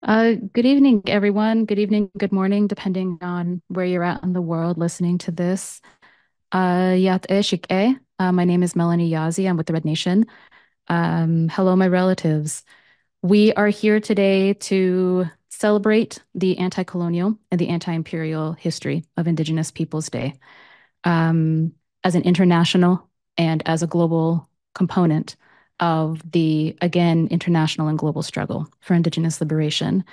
Good evening, everyone. Good evening, good morning, depending on where you're at in the world listening to this. My name is Melanie Yazzie. I'm with the Red Nation. Hello, my relatives. We are here today to celebrate the anti-colonial and the anti-imperial history of Indigenous Peoples Day, um, as an international and as a global component of the, again, international and global struggle for Indigenous liberation.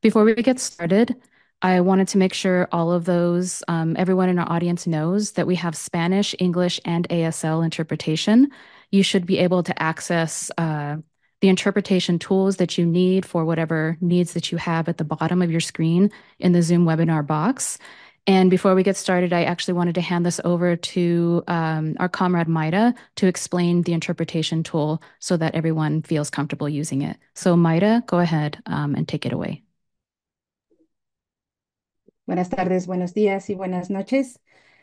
Before we get started, I wanted to make sure everyone in our audience knows that we have Spanish, English, and ASL interpretation. You should be able to access the interpretation tools that you need for whatever needs that you have at the bottom of your screen in the Zoom webinar box. And before we get started, I actually wanted to hand this over to our comrade Maida to explain the interpretation tool so that everyone feels comfortable using it. So Maida, go ahead and take it away. Buenas tardes, buenos días y buenas noches.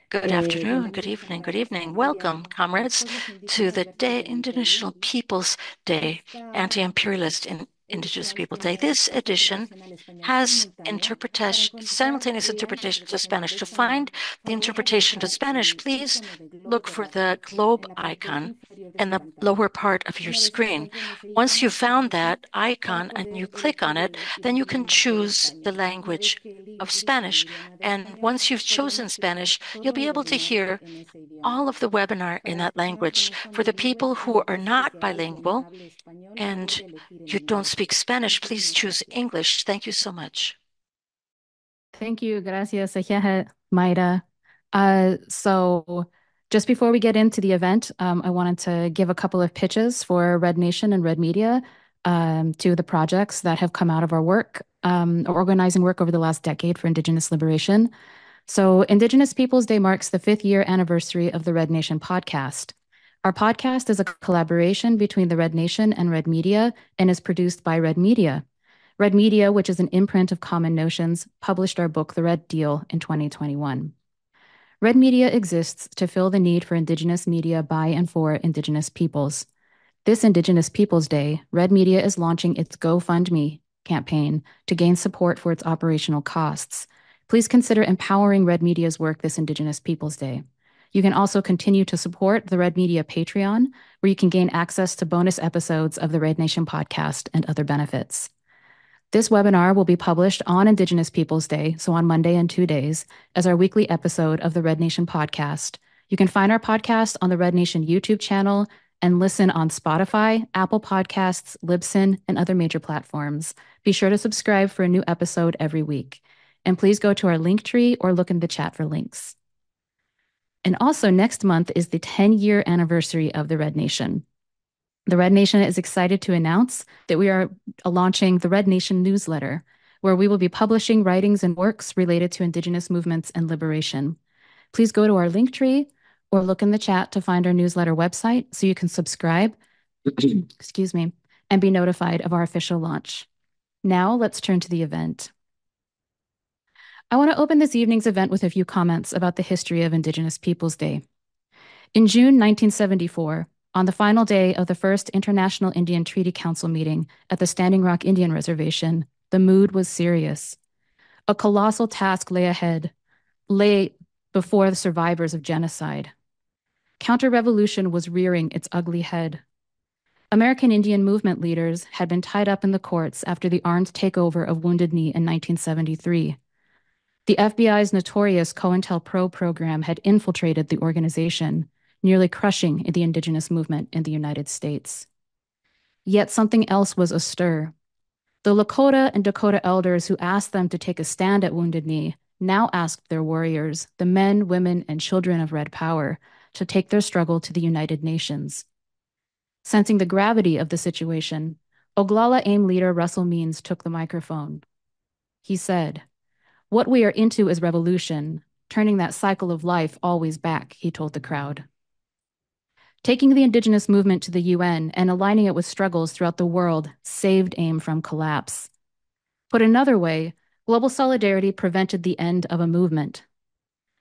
Good afternoon, good Bienvenidos evening, a good la evening. trivia Welcome, de comrades, pueblos to indígenas the de aquí Day de mi International Perú. Peoples Day, Esta, Anti-Imperialist Indigenous esta People Day. austencia This es en edition versión al español has simultáneo. Para interpretation, encontrar simultaneous la interpretation to interpretación al Spanish. To español, find the favor de interpretation to buscar Spanish, el please icono de globo look for terráqueo the globe en la parte icon inferior de in su the pantalla. lower part of your Una vez que screen. encuentren ese Once icono, you've found pulsen that para icon and you poder click on it, then you can elegir el choose the español. Una vez language que of elijan el Spanish. idioma de And español, once you've podrán chosen escuchar Spanish, you'll todo be el able to webinar hear en ese idioma. all of the webinar Para in las that personas que language. no son For the bilingües people o who no are not desean quien bilingual hable español, favor and de elegir el you don't inglés. speak Spanish, please Muchísimas choose gracias. English. Thank you so much. Thank you. Gracias, Maida. So just before we get into the event, I wanted to give a couple of pitches for Red Nation and Red Media to the projects that have come out of our work, or organizing work over the last decade for Indigenous liberation. So Indigenous Peoples Day marks the 5th year anniversary of the Red Nation podcast. Our podcast is a collaboration between the Red Nation and Red Media and is produced by Red Media. Red Media, which is an imprint of Common Notions, published our book, The Red Deal, in 2021. Red Media exists to fill the need for Indigenous media by and for Indigenous peoples. This Indigenous Peoples Day, Red Media is launching its GoFundMe campaign to gain support for its operational costs. Please consider empowering Red Media's work this Indigenous Peoples Day. You can also continue to support the Red Media Patreon, where you can gain access to bonus episodes of the Red Nation podcast and other benefits. This webinar will be published on Indigenous Peoples Day, so on Monday in 2 days, as our weekly episode of the Red Nation podcast. You can find our podcast on the Red Nation YouTube channel and listen on Spotify, Apple Podcasts, Libsyn, and other major platforms. Be sure to subscribe for a new episode every week. And please go to our link tree or look in the chat for links. And also, next month is the 10-year anniversary of the Red Nation. The Red Nation is excited to announce that we are launching the Red Nation newsletter, where we will be publishing writings and works related to Indigenous movements and liberation. Please go to our link tree or look in the chat to find our newsletter website so you can subscribe, excuse me, and be notified of our official launch. Now let's turn to the event. I want to open this evening's event with a few comments about the history of Indigenous Peoples Day. In June 1974, on the final day of the first International Indian Treaty Council meeting at the Standing Rock Indian Reservation, the mood was serious. A colossal task lay before the survivors of genocide. Counter-revolution was rearing its ugly head. American Indian movement leaders had been tied up in the courts after the armed takeover of Wounded Knee in 1973. The FBI's notorious COINTELPRO program had infiltrated the organization, nearly crushing the Indigenous movement in the United States. Yet something else was astir. The Lakota and Dakota elders who asked them to take a stand at Wounded Knee now asked their warriors, the men, women, and children of Red Power, to take their struggle to the United Nations. Sensing the gravity of the situation, Oglala AIM leader Russell Means took the microphone. He said, "What we are into is revolution, turning that cycle of life always back," he told the crowd. Taking the Indigenous movement to the UN and aligning it with struggles throughout the world saved AIM from collapse. Put another way, global solidarity prevented the end of a movement.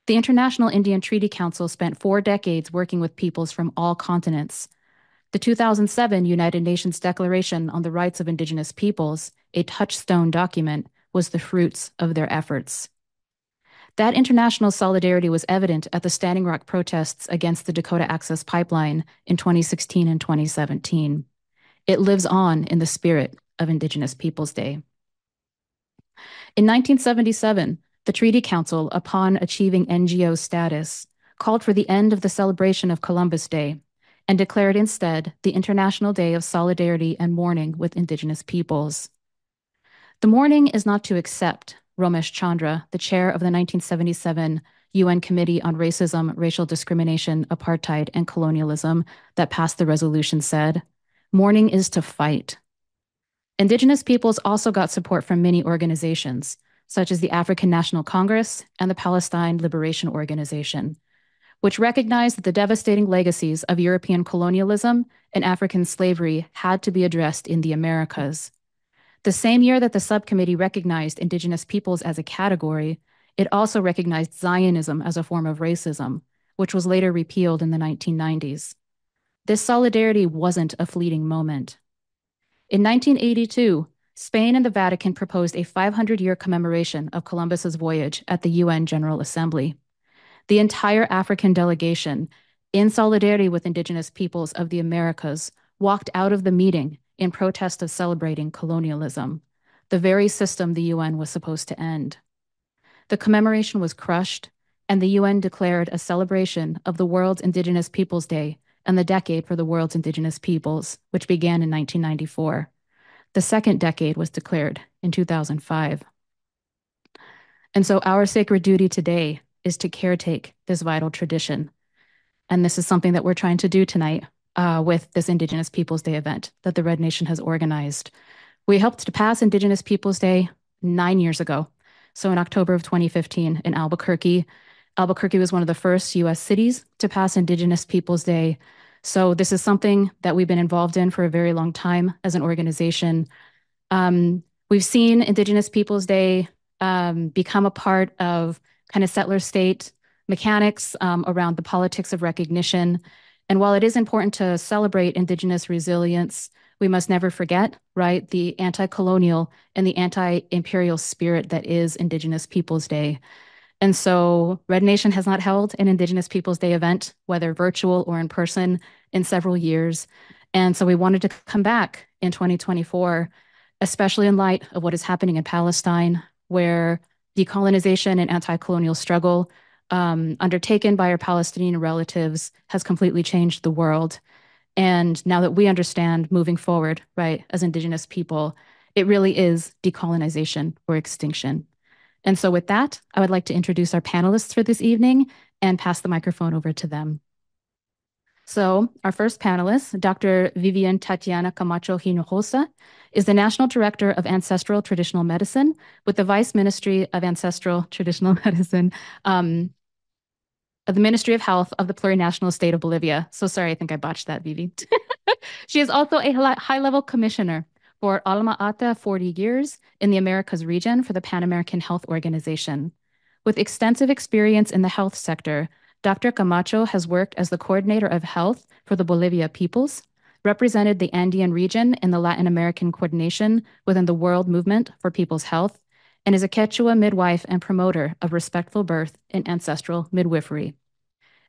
The International Indian Treaty Council spent 4 decades working with peoples from all continents. The 2007 United Nations Declaration on the Rights of Indigenous Peoples, a touchstone document, was the fruits of their efforts. That international solidarity was evident at the Standing Rock protests against the Dakota Access Pipeline in 2016 and 2017. It lives on in the spirit of Indigenous Peoples Day. In 1977, the Treaty Council, upon achieving NGO status, called for the end of the celebration of Columbus Day and declared instead the International Day of Solidarity and Mourning with Indigenous Peoples. The mourning is not to accept, Romesh Chandra, the chair of the 1977 UN Committee on Racism, Racial Discrimination, Apartheid, and Colonialism that passed the resolution said, mourning is to fight. Indigenous peoples also got support from many organizations, such as the African National Congress and the Palestine Liberation Organization, which recognized that the devastating legacies of European colonialism and African slavery had to be addressed in the Americas. The same year that the subcommittee recognized Indigenous peoples as a category, it also recognized Zionism as a form of racism, which was later repealed in the 1990s. This solidarity wasn't a fleeting moment. In 1982, Spain and the Vatican proposed a 500-year commemoration of Columbus's voyage at the UN General Assembly. The entire African delegation, in solidarity with Indigenous peoples of the Americas, walked out of the meeting in protest of celebrating colonialism, the very system the UN was supposed to end. The commemoration was crushed, and the UN declared a celebration of the world's Indigenous Peoples Day and the Decade for the World's Indigenous Peoples, which began in 1994. The second decade was declared in 2005. And so our sacred duty today is to caretake this vital tradition. And this is something that we're trying to do tonight with this Indigenous Peoples Day event that the Red Nation has organized. We helped to pass Indigenous Peoples Day 9 years ago. So in October of 2015 in Albuquerque. Albuquerque was one of the first US cities to pass Indigenous Peoples Day. So this is something that we've been involved in for a very long time as an organization. We've seen Indigenous Peoples Day become a part of kind of settler state mechanics around the politics of recognition. And while it is important to celebrate Indigenous resilience, we must never forget, right, the anti-colonial and the anti-imperial spirit that is Indigenous Peoples Day. And so Red Nation has not held an Indigenous Peoples Day event, whether virtual or in person, in several years. And so we wanted to come back in 2024, especially in light of what is happening in Palestine, where decolonization and anti-colonial struggle undertaken by our Palestinian relatives has completely changed the world. And now that we understand moving forward, right, as Indigenous people, it really is decolonization or extinction. And so with that, I would like to introduce our panelists for this evening and pass the microphone over to them. So our first panelist, Dr. Vivian Tatiana Camacho Hinojosa, is the National Director of Ancestral Traditional Medicine with the Vice Ministry of Ancestral Traditional Medicine of the Ministry of Health of the Plurinational State of Bolivia. So sorry, I think I botched that, Vivi. She is also a high-level commissioner for Alma Ata 40 years in the Americas region for the Pan American Health Organization. With extensive experience in the health sector, Dr. Camacho has worked as the coordinator of health for the Bolivia Peoples, represented the Andean region in the Latin American coordination within the World Movement for People's Health, and is a Quechua midwife and promoter of respectful birth and ancestral midwifery.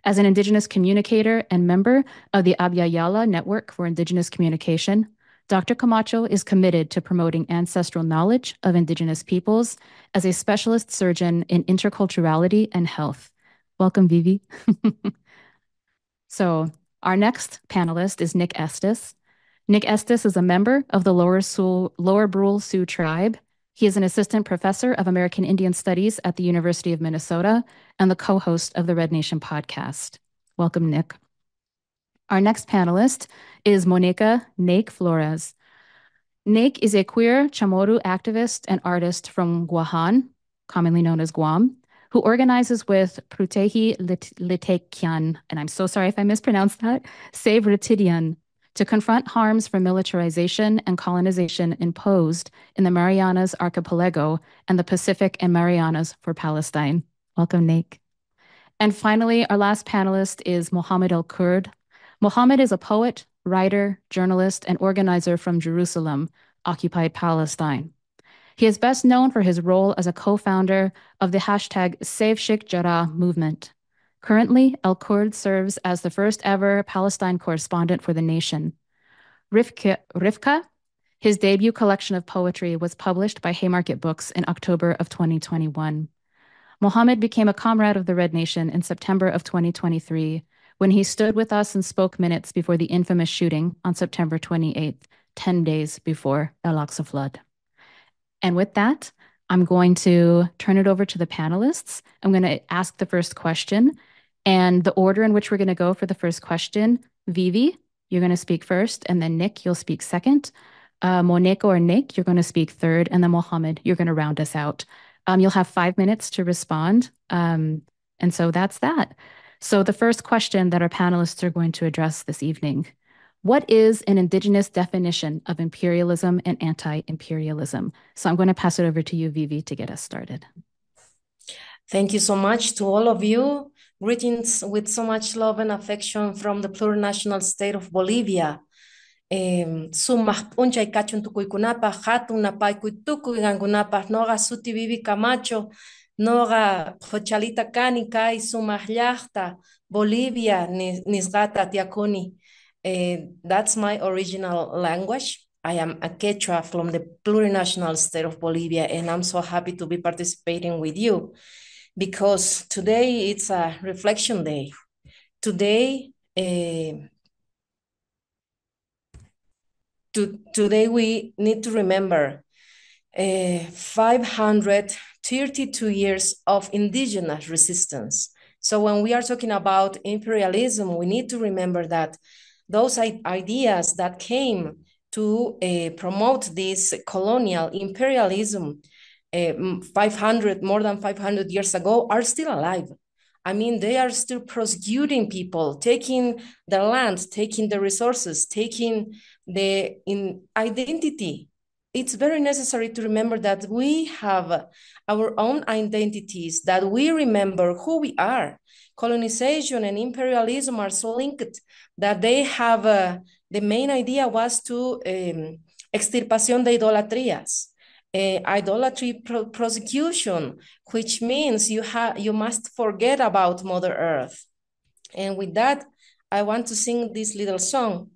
As an Indigenous communicator and member of the Abyayala Network for Indigenous Communication, Dr. Camacho is committed to promoting ancestral knowledge of Indigenous peoples as a specialist surgeon in interculturality and health. Welcome, Vivi. So our next panelist is Nick Estes. Nick Estes is a member of the Lower Brule Sioux tribe. He is an assistant professor of American Indian Studies at the University of Minnesota and the co-host of the Red Nation podcast. Welcome, Nick. Our next panelist is Monaeka Naik Flores. Naik is a queer Chamorro activist and artist from Guahan, commonly known as Guam, who organizes with Prutehi Litekian, and I'm so sorry if I mispronounced that, Save Retidian, to confront harms from militarization and colonization imposed in the Marianas Archipelago and the Pacific and Marianas for Palestine. Welcome, Naik. And finally, our last panelist is Mohammed El-Kurd. Mohammed is a poet, writer, journalist, and organizer from Jerusalem, occupied Palestine. He is best known for his role as a co-founder of the hashtag Save Sheikh Jarrah movement. Currently, El-Kurd serves as the first ever Palestine correspondent for the nation. Rivka, his debut collection of poetry, was published by Haymarket Books in October of 2021. Mohammed became a comrade of the Red Nation in September of 2023 when he stood with us and spoke minutes before the infamous shooting on September 28th, 10 days before Al-Aqsa flood. And with that, I'm going to turn it over to the panelists. I'm going to ask the first question. And the order in which we're going to go for the first question, Vivi, you're going to speak first, and then Nick, you'll speak second. Monaeka or Nick, you're going to speak third, and then Mohammed, you're going to round us out. You'll have 5 minutes to respond. And so that's that. So the first question that our panelists are going to address this evening, what is an Indigenous definition of imperialism and anti-imperialism? So I'm going to pass it over to you, Vivi, to get us started. Thank you so much to all of you. Greetings with so much love and affection from the plurinational state of Bolivia. Sumah puncha y cachun tukuikunapa, hatun napay kuituku gangunapa, noga suti Vivi Camacho, noga jochalita cani kai sumah llachta, Bolivia, nisgata tiakuni. That's my original language. I am a Quechua from the plurinational state of Bolivia, and I'm so happy to be participating with you because today it's a reflection day. Today, today we need to remember 532 years of indigenous resistance. So when we are talking about imperialism, we need to remember that those ideas that came to promote this colonial imperialism more than 500 years ago are still alive. I mean, they are still prosecuting people, taking their land, taking the resources, taking the identity. It's very necessary to remember that we have our own identities, that we remember who we are. Colonization and imperialism are so linked that they have, the main idea was to extirpación de idolatrías. Idolatry prosecution, which means you must forget about Mother Earth. And with that, I want to sing this little song.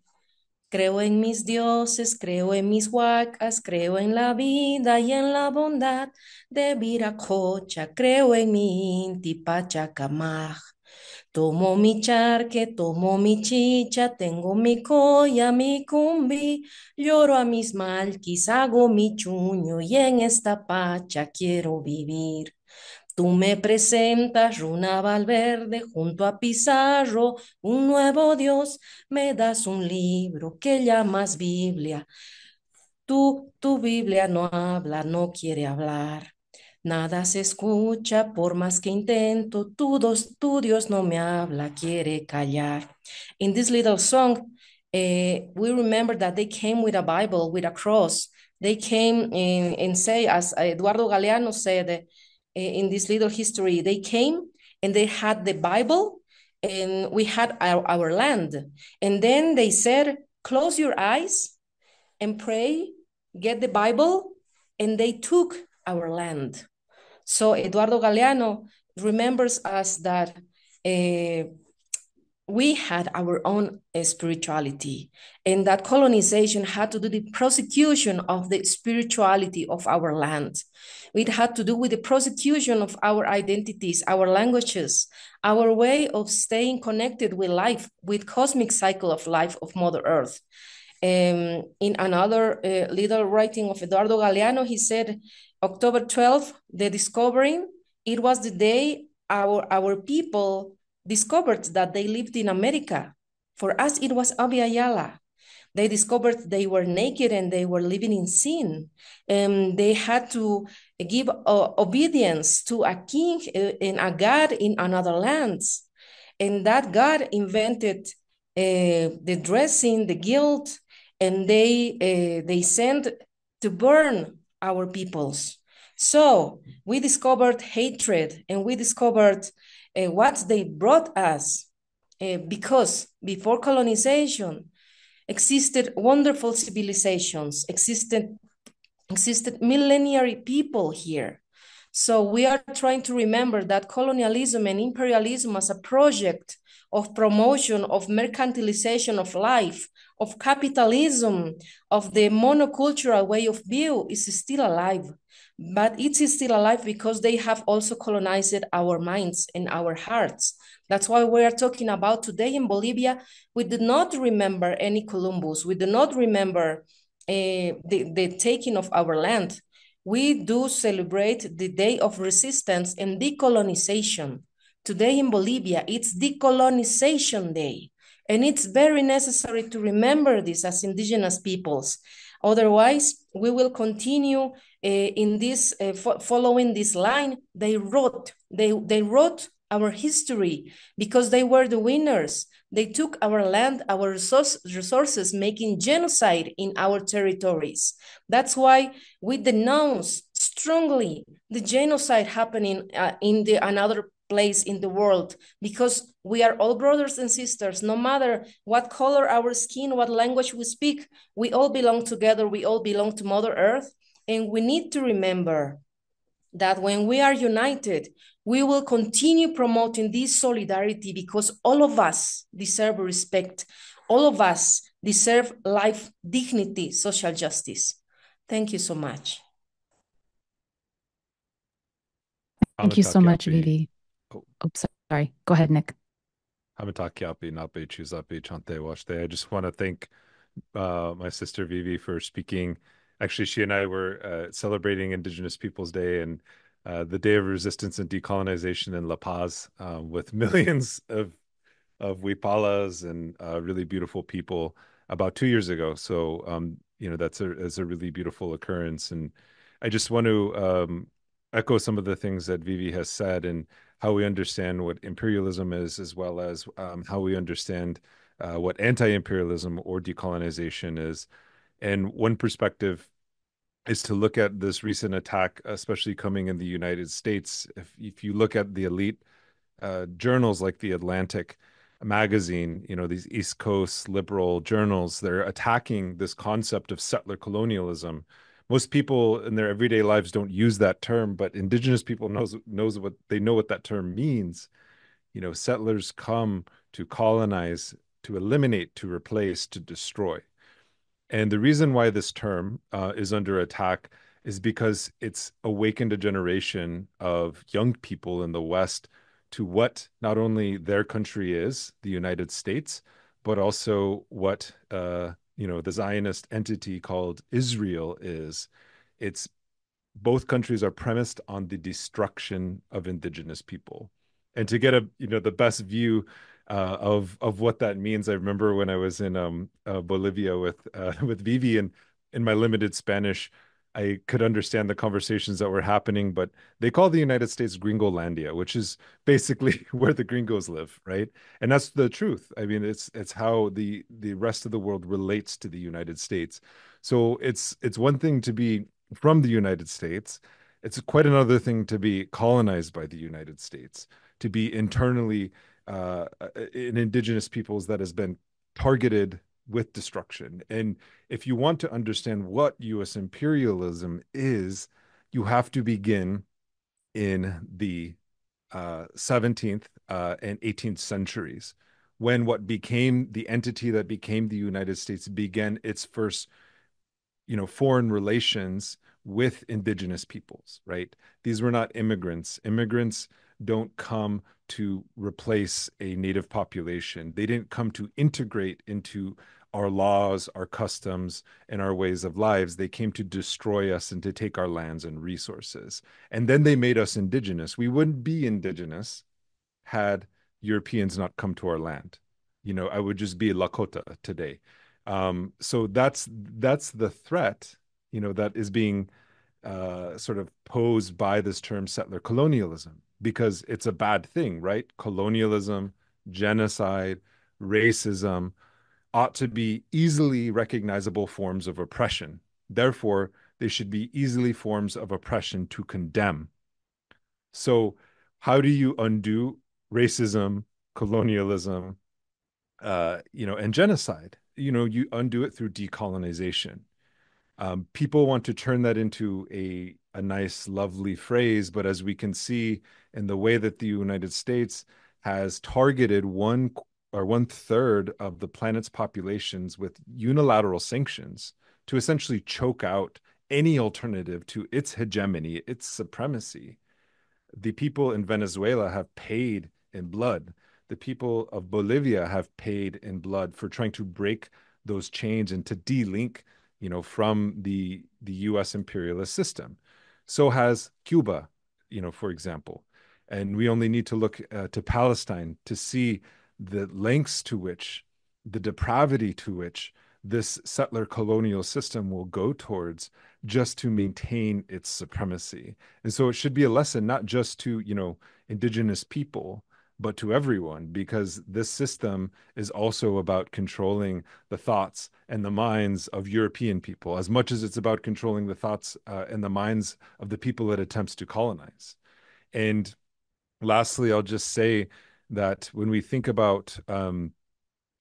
Creo en mis dioses, creo en mis huacas, creo en la vida y en la bondad de Viracocha, creo en mi Inti Pachacamaj. Tomo mi charque, tomo mi chicha, tengo mi coya, mi cumbi, lloro a mis malquis, hago mi chuño y en esta pacha quiero vivir. Tú me presentas Runa Valverde junto a Pizarro, un nuevo Dios, me das un libro que llamas Biblia. Tu Biblia no habla, no quiere hablar. Nada se escucha por más que intento, tu Dios no me habla, quiere callar. In this little song, we remember that they came with a Bible, with a cross. They came and say, as Eduardo Galeano said in this little history, they came and they had the Bible and we had our land. And then they said, close your eyes and pray, get the Bible, and they took our land. So Eduardo Galeano remembers us that we had our own spirituality, and that colonization had to do the prosecution of the spirituality of our land. It had to do with the prosecution of our identities, our languages, our way of staying connected with life, with cosmic cycle of life of Mother Earth. In another little writing of Eduardo Galeano, he said, October 12th, the discovering, it was the day our people discovered that they lived in America. For us, it was Abya Yala. They discovered they were naked and they were living in sin. They had to give obedience to a king and a god in another lands. And that god invented the dressing, the guilt, and they sent to burn our peoples. So we discovered hatred and we discovered what they brought us because before colonization, existed wonderful civilizations, existed millenary people here. So we are trying to remember that colonialism and imperialism as a project of promotion, of mercantilization of life, of capitalism, of the monocultural way of view is still alive. But it is still alive because they have also colonized our minds and our hearts. That's why we are talking about today in Bolivia. We do not remember any Columbus. We do not remember the taking of our land. We do celebrate the Day of Resistance and Decolonization. Today in Bolivia, it's Decolonization Day. And it's very necessary to remember this as indigenous peoples. Otherwise, we will continue in this, following this line. They wrote our history because they were the winners. They took our land, our resources, making genocide in our territories. That's why we denounce strongly the genocide happening in another place in the world, because we are all brothers and sisters, no matter what color our skin, what language we speak, we all belong together, we all belong to Mother Earth, and we need to remember that when we are united, we will continue promoting this solidarity because all of us deserve respect. All of us deserve life, dignity, social justice. Thank you so much. Thank you so much, Vivi. Oh, sorry. Go ahead, Nick. I just want to thank my sister Vivi for speaking. Actually, she and I were celebrating Indigenous Peoples Day and the Day of Resistance and Decolonization in La Paz with millions of Wipalas and really beautiful people about 2 years ago. So, that's a really beautiful occurrence. And I just want to echo some of the things that Vivi has said and how we understand what imperialism is, as well as how we understand what anti-imperialism or decolonization is. And one perspective is to look at this recent attack, especially coming in the United States. If you look at the elite journals like the Atlantic magazine, these East Coast liberal journals, they're attacking this concept of settler colonialism. Most people in their everyday lives don't use that term, but indigenous people know what that term means. Settlers come to colonize, to eliminate, to replace, to destroy. And the reason why this term is under attack is because it's awakened a generation of young people in the West to what not only their country is, the United States, but also what the Zionist entity called Israel is. It's both countries are premised on the destruction of indigenous people. And to get the best view of what that means, I remember when I was in Bolivia with Vivi, and in my limited Spanish, I could understand the conversations that were happening, but they call the United States Gringolandia, which is basically where the gringos live, right? And that's the truth. I mean, it's how the rest of the world relates to the United States. So it's one thing to be from the United States. It's quite another thing to be colonized by the United States, to be internally in indigenous peoples that has been targeted with destruction. And if you want to understand what U.S. imperialism is, you have to begin in the 17th and 18th centuries, when what became the entity that became the United States began its first foreign relations with indigenous peoples, right? These were not immigrants. Immigrants don't come to replace a native population. They didn't come to integrate into our laws, our customs, and our ways of lives. They came to destroy us and to take our lands and resources. And then they made us indigenous. We wouldn't be indigenous had Europeans not come to our land. I would just be Lakota today. So that's the threat, that is being sort of posed by this term settler colonialism, because it's a bad thing, right? Colonialism, genocide, racism ought to be easily recognizable forms of oppression. Therefore, they should be easily forms of oppression to condemn. So how do you undo racism, colonialism, and genocide? you undo it through decolonization. People want to turn that into a nice, lovely phrase, but as we can see in the way that the United States has targeted 1/3 of the planet's populations with unilateral sanctions to essentially choke out any alternative to its hegemony, its supremacy. The people in Venezuela have paid in blood. The people of Bolivia have paid in blood for trying to break those chains and to de-link, from the U.S. imperialist system. So has Cuba, for example. And we only need to look to Palestine to see the lengths to which, the depravity to which this settler colonial system will go towards just to maintain its supremacy. And so it should be a lesson not just to, indigenous people, but to everyone, because this system is also about controlling the thoughts and the minds of European people, as much as it's about controlling the thoughts and the minds of the people it attempts to colonize. And lastly, I'll just say that when we think about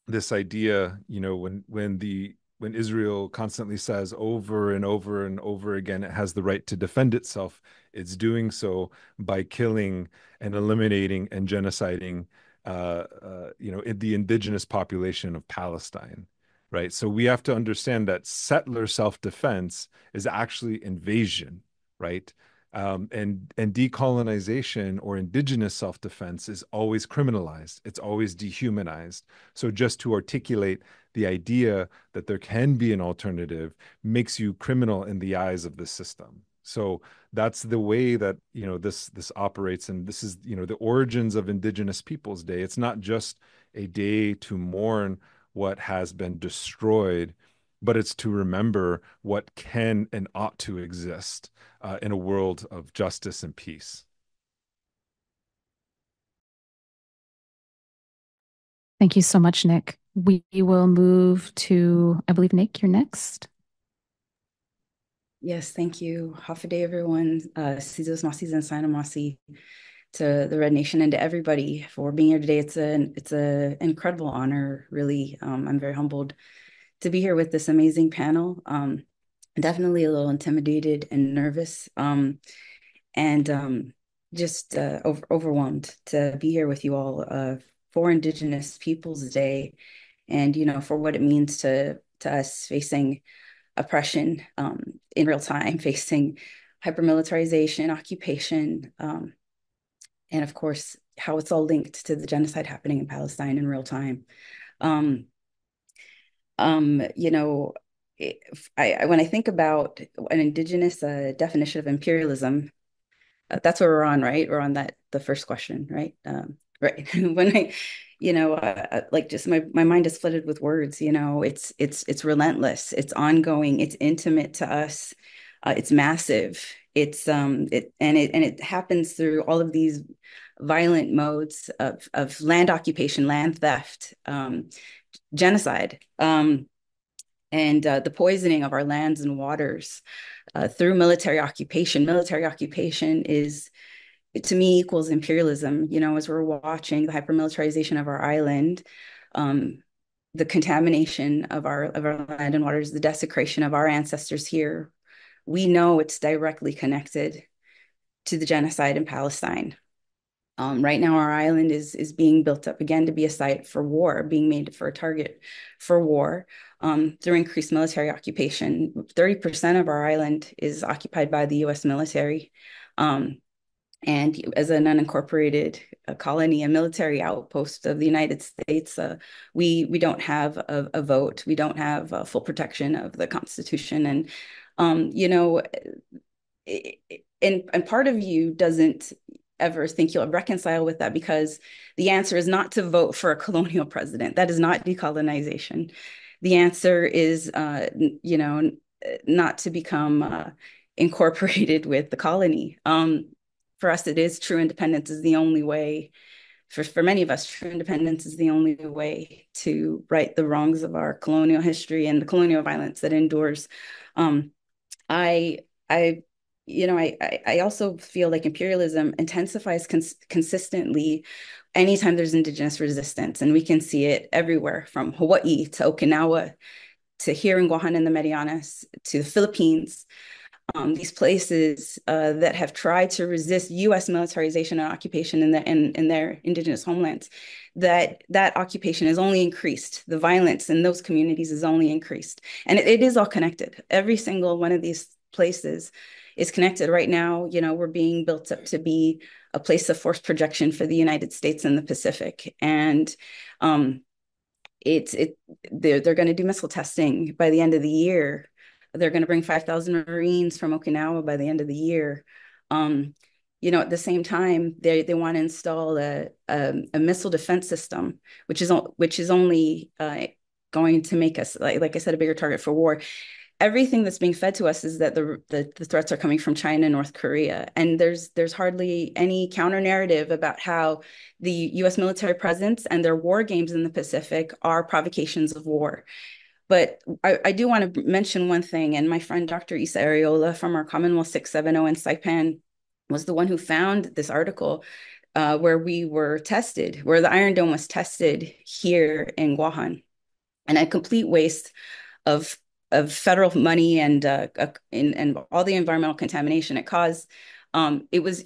this idea, when Israel constantly says over and over and over again it has the right to defend itself, it's doing so by killing and eliminating and genociding, the indigenous population of Palestine, right? So we have to understand that settler self-defense is actually invasion, right? And decolonization or indigenous self-defense is always criminalized. It's always dehumanized. So just to articulate the idea that there can be an alternative makes you criminal in the eyes of the system. So that's the way that this operates, and this is the origins of Indigenous Peoples Day. It's not just a day to mourn what has been destroyed, but it's to remember what can and ought to exist in a world of justice and peace. Thank you so much, Nick. We will move to, I believe, Nick, you're next. Yes, thank you. Hafa day, everyone. Sizos Masi and Sana Masi to the Red Nation and to everybody for being here today. It's an incredible honor, really. I'm very humbled to be here with this amazing panel. Definitely a little intimidated and nervous, and just overwhelmed to be here with you all for Indigenous Peoples Day, and for what it means to us facing oppression in real time, facing hypermilitarization, occupation, and of course, how it's all linked to the genocide happening in Palestine in real time. You know, when I think about an indigenous definition of imperialism, that's where we're on, right? We're on the first question, right? Right. When like just my mind is flooded with words. It's relentless. It's ongoing. It's intimate to us. It's massive. It happens through all of these violent modes of land occupation, land theft, genocide, and the poisoning of our lands and waters through military occupation. Military occupation is, to me, equals imperialism. As we're watching the hypermilitarization of our island, the contamination of our land and waters, the desecration of our ancestors here, we know it's directly connected to the genocide in Palestine. Right now, our island is being built up again to be a site for war, being made for a target for war through increased military occupation. 30% of our island is occupied by the U.S. military. And as an unincorporated colony, a military outpost of the United States, we don't have a vote. We don't have full protection of the Constitution. And, and part of you doesn't ever think you'll reconcile with that, because the answer is not to vote for a colonial president. That is not decolonization. The answer is, not to become incorporated with the colony. For us, it is true independence is the only way. For many of us, true independence is the only way to right the wrongs of our colonial history and the colonial violence that endures. I I also feel like imperialism intensifies consistently anytime there's indigenous resistance, and we can see it everywhere from Hawaii to Okinawa to here in Guahan and the Marianas to the Philippines. These places that have tried to resist U.S. militarization and occupation in their indigenous homelands, that occupation has only increased. The violence in those communities is only increased. And it is all connected. Every single one of these places is connected. Right now, we're being built up to be a place of force projection for the United States and the Pacific. And they're going to do missile testing by the end of the year. They're going to bring 5,000 Marines from Okinawa by the end of the year. At the same time, they want to install a missile defense system, which is only going to make us, like I said, a bigger target for war. Everything that's being fed to us is that the threats are coming from China and North Korea. And there's hardly any counter narrative about how the US military presence and their war games in the Pacific are provocations of war. But I do want to mention one thing, and my friend Dr. Isa Areola from our Commonwealth 670 in Saipan was the one who found this article where we were tested, where the Iron Dome was tested here in Guahan, and a complete waste of federal money and all the environmental contamination it caused. It was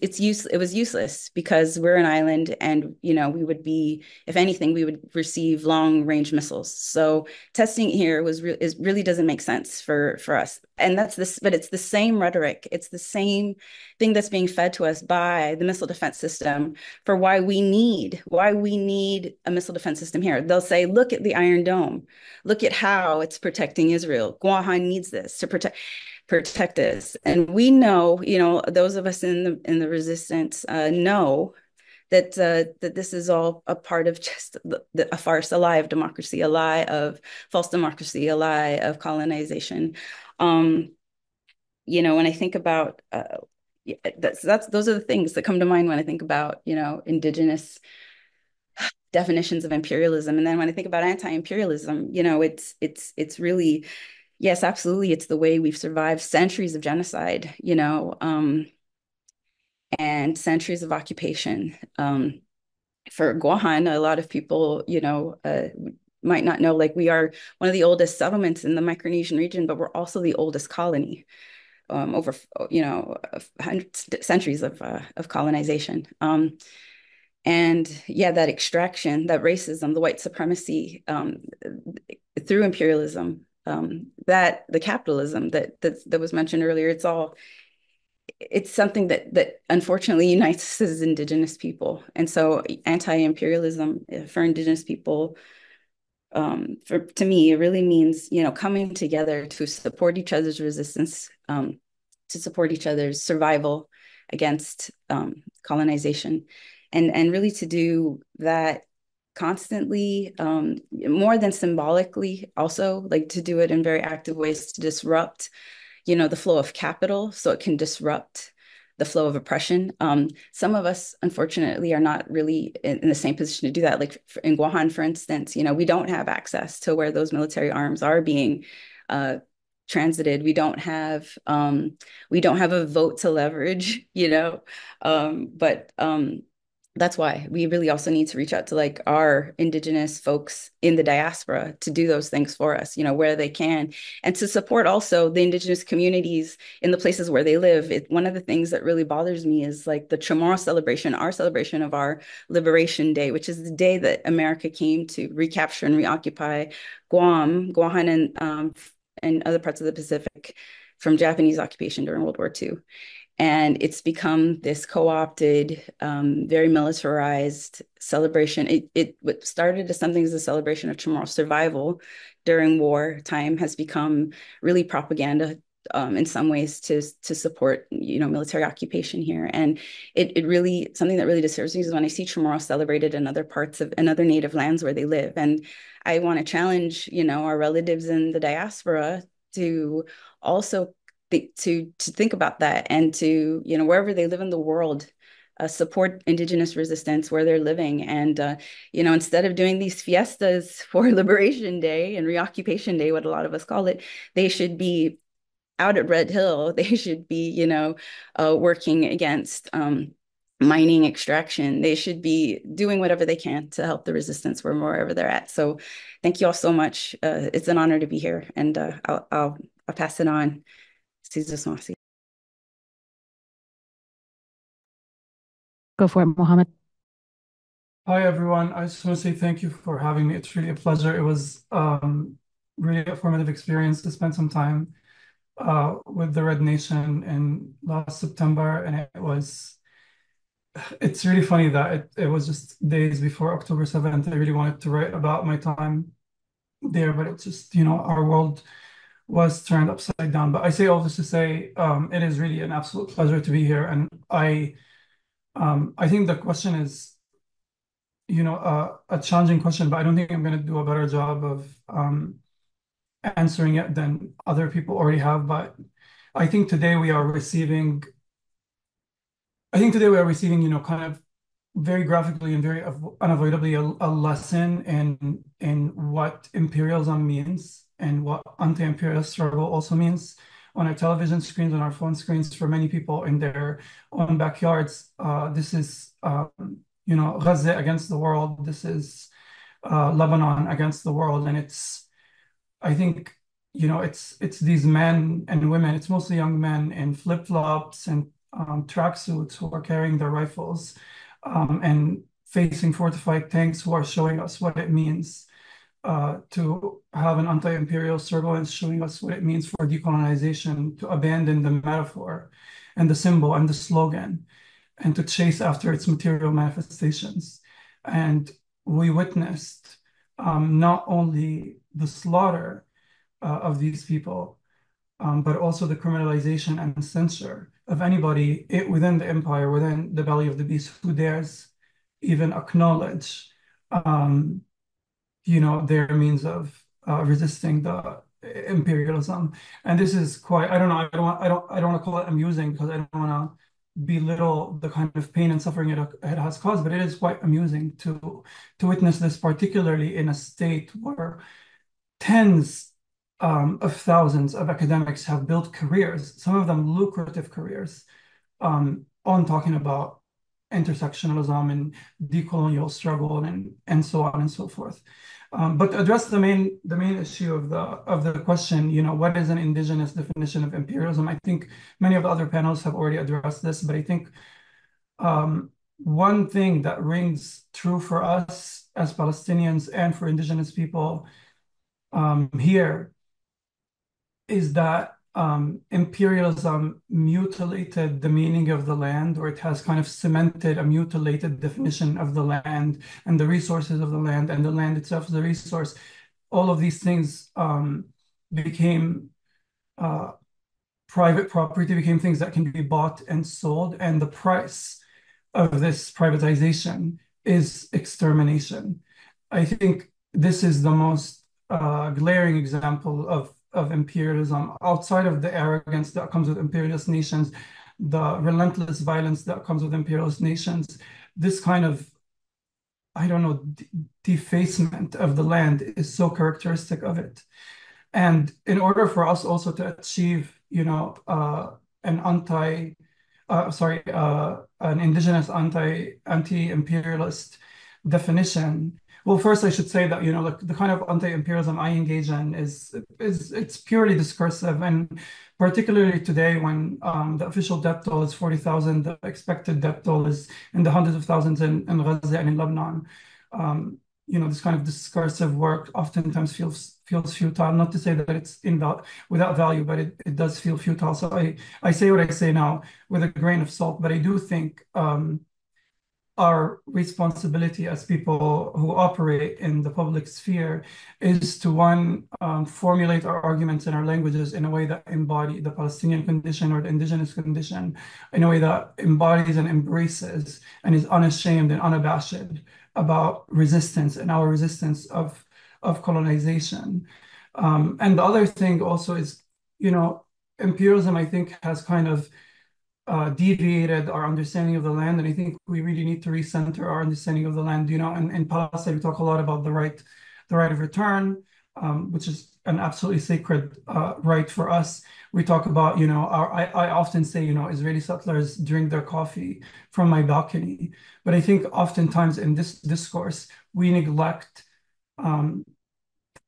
useless because we're an island, and we would be, if anything, we would receive long range missiles. So testing here really doesn't make sense for us. And that's this, but it's the same rhetoric. It's the same thing that's being fed to us by the missile defense system for why we need a missile defense system here. They'll say, look at the Iron Dome, look at how it's protecting Israel. Guahan needs this to protect us. And we know, those of us in the resistance know that this is all a part of just a farce, a lie of democracy, a lie of false democracy, a lie of colonization. When I think about those are the things that come to mind when I think about indigenous definitions of imperialism. And then when I think about anti-imperialism, it's really, yes, absolutely. It's the way we've survived centuries of genocide, and centuries of occupation. For Guahan, a lot of people, might not know, like we are one of the oldest settlements in the Micronesian region, but we're also the oldest colony, over, hundreds, centuries of colonization. And yeah, that extraction, that racism, the white supremacy, through imperialism, that the capitalism that was mentioned earlier, it's something that unfortunately unites us as Indigenous people. And so anti-imperialism for Indigenous people, to me, it really means, coming together to support each other's resistance, to support each other's survival against colonization, and really to do that constantly, more than symbolically, also like to do it in very active ways to disrupt, the flow of capital so it can disrupt the flow of oppression. Some of us, unfortunately, are not really in the same position to do that. Like in Guahan, for instance, we don't have access to where those military arms are being transited. We don't have a vote to leverage, but that's why we really also need to reach out to like our Indigenous folks in the diaspora to do those things for us, where they can, and to support also the Indigenous communities in the places where they live. One of the things that really bothers me is like the Chamorro celebration, our celebration of our Liberation Day, which is the day that America came to recapture and reoccupy Guahan, and other parts of the Pacific from Japanese occupation during World War II. And it's become this co-opted, very militarized celebration. It started as something as a celebration of Chamorro survival during wartime has become really propaganda, in some ways to support, military occupation here. And it really, something that really disturbs me is when I see Chamorro celebrated in other parts of, in other native lands where they live. And I want to challenge, our relatives in the diaspora to also to think about that, and to, wherever they live in the world, support Indigenous resistance where they're living. And, instead of doing these fiestas for Liberation Day and Reoccupation Day, what a lot of us call it, they should be out at Red Hill, they should be, working against mining extraction. They should be doing whatever they can to help the resistance wherever they're at. So thank you all so much. It's an honor to be here, and I'll pass it on. Go for it, Mohammed. Hi, everyone. I just want to say thank you for having me. It's really a pleasure. It was really a formative experience to spend some time with the Red Nation in last September. And it's really funny that it was just days before October 7th. I really wanted to write about my time there, but it's just, our world was turned upside down. But I say all this to say it is really an absolute pleasure to be here. And I think the question is, a challenging question, but I don't think I'm going to do a better job of answering it than other people already have. But I think today we are receiving, kind of very graphically and very unavoidably a lesson in what imperialism means and what anti-imperialist struggle also means on our television screens, on our phone screens, for many people in their own backyards. This is Gaza against the world. This is Lebanon against the world, and I think, it's these men and women. It's mostly young men in flip-flops and tracksuits who are carrying their rifles and facing fortified tanks, who are showing us what it means to have an anti-imperial struggle, and showing us what it means for decolonization, to abandon the metaphor and the symbol and the slogan, and to chase after its material manifestations. And we witnessed not only the slaughter of these people, but also the criminalization and censure of anybody within the empire, within the belly of the beast, who dares even acknowledge, their means of resisting the imperialism. And this is quite, I don't know, I don't want to call it amusing, because I don't want to belittle the kind of pain and suffering it has caused, but it is quite amusing to witness this, particularly in a state where tens of thousands of academics have built careers, some of them lucrative careers, on talking about intersectionalism and decolonial struggle and so on and so forth. But to address the main issue of the question, what is an indigenous definition of imperialism? I think many of the other panels have already addressed this, but I think one thing that rings true for us as Palestinians and for indigenous people here is that imperialism mutilated the meaning of the land, or it has kind of cemented a mutilated definition of the land and the resources of the land, and the land itself is a resource. All of these things became private property, became things that can be bought and sold, and the price of this privatization is extermination. I think this is the most glaring example of imperialism, outside of the arrogance that comes with imperialist nations, the relentless violence that comes with imperialist nations. This kind of, I don't know, defacement of the land is so characteristic of it. And in order for us also to achieve, an indigenous anti-imperialist definition. Well, first I should say that, like the kind of anti-imperialism I engage in it's purely discursive, and particularly today when the official death toll is 40,000, the expected death toll is in the hundreds of thousands in Gaza and in Lebanon. This kind of discursive work oftentimes feels futile. Not to say that it's without value, but it does feel futile. So I say what I say now with a grain of salt, but I do think our responsibility as people who operate in the public sphere is to, one, formulate our arguments in our languages in a way that embody the Palestinian condition or the indigenous condition, in a way that embodies and embraces and is unashamed and unabashed about resistance and our resistance of colonization. And the other thing also is, imperialism, I think, has kind of deviated our understanding of the land, and I think we really need to recenter our understanding of the land. In Palestine, we talk a lot about the right of return, which is an absolutely sacred right for us. We talk about, I often say, Israeli settlers drink their coffee from my balcony. But I think oftentimes in this discourse, we neglect um,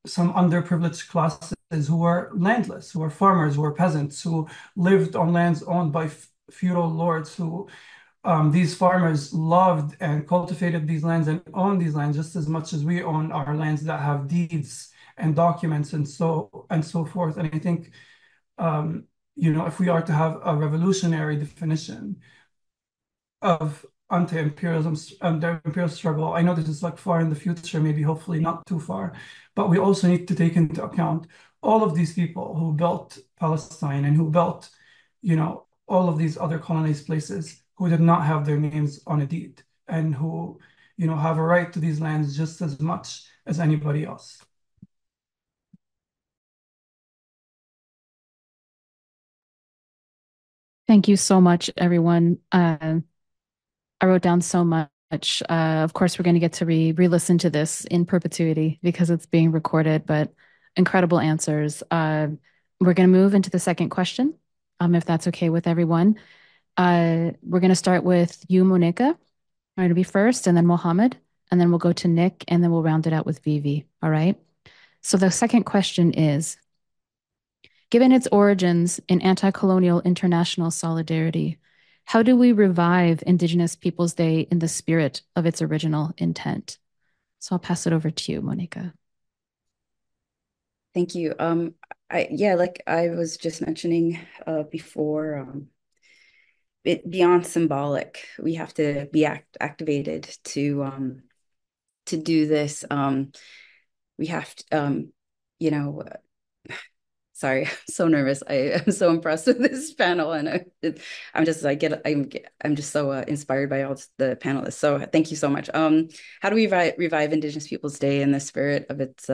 some underprivileged classes who were landless, who were farmers, who were peasants, who lived on lands owned by feudal lords, who these farmers loved and cultivated these lands and owned these lands just as much as we own our lands that have deeds and documents and so forth. And I think, if we are to have a revolutionary definition of anti-imperialism and the imperial struggle, I know this is like far in the future, maybe hopefully not too far, but we also need to take into account all of these people who built Palestine and who built, all of these other colonized places who did not have their names on a deed and who, have a right to these lands just as much as anybody else. Thank you so much, everyone. I wrote down so much. Of course, we're going to get to re-listen to this in perpetuity because it's being recorded, but incredible answers. We're going to move into the second question, if that's okay with everyone. We're going to start with you, Monica. Going to be first, and then Mohammed, and then we'll go to Nick, and then we'll round it out with Vivi. All right. So the second question is, given its origins in anti-colonial international solidarity, how do we revive Indigenous Peoples Day in the spirit of its original intent? So I'll pass it over to you, Monica. Thank you. Like I was just mentioning before, beyond symbolic, we have to be activated to do this. We have to, sorry, I'm so nervous. I am so impressed with this panel, and I'm just so inspired by all the panelists. So thank you so much. How do we revive Indigenous Peoples Day in the spirit of its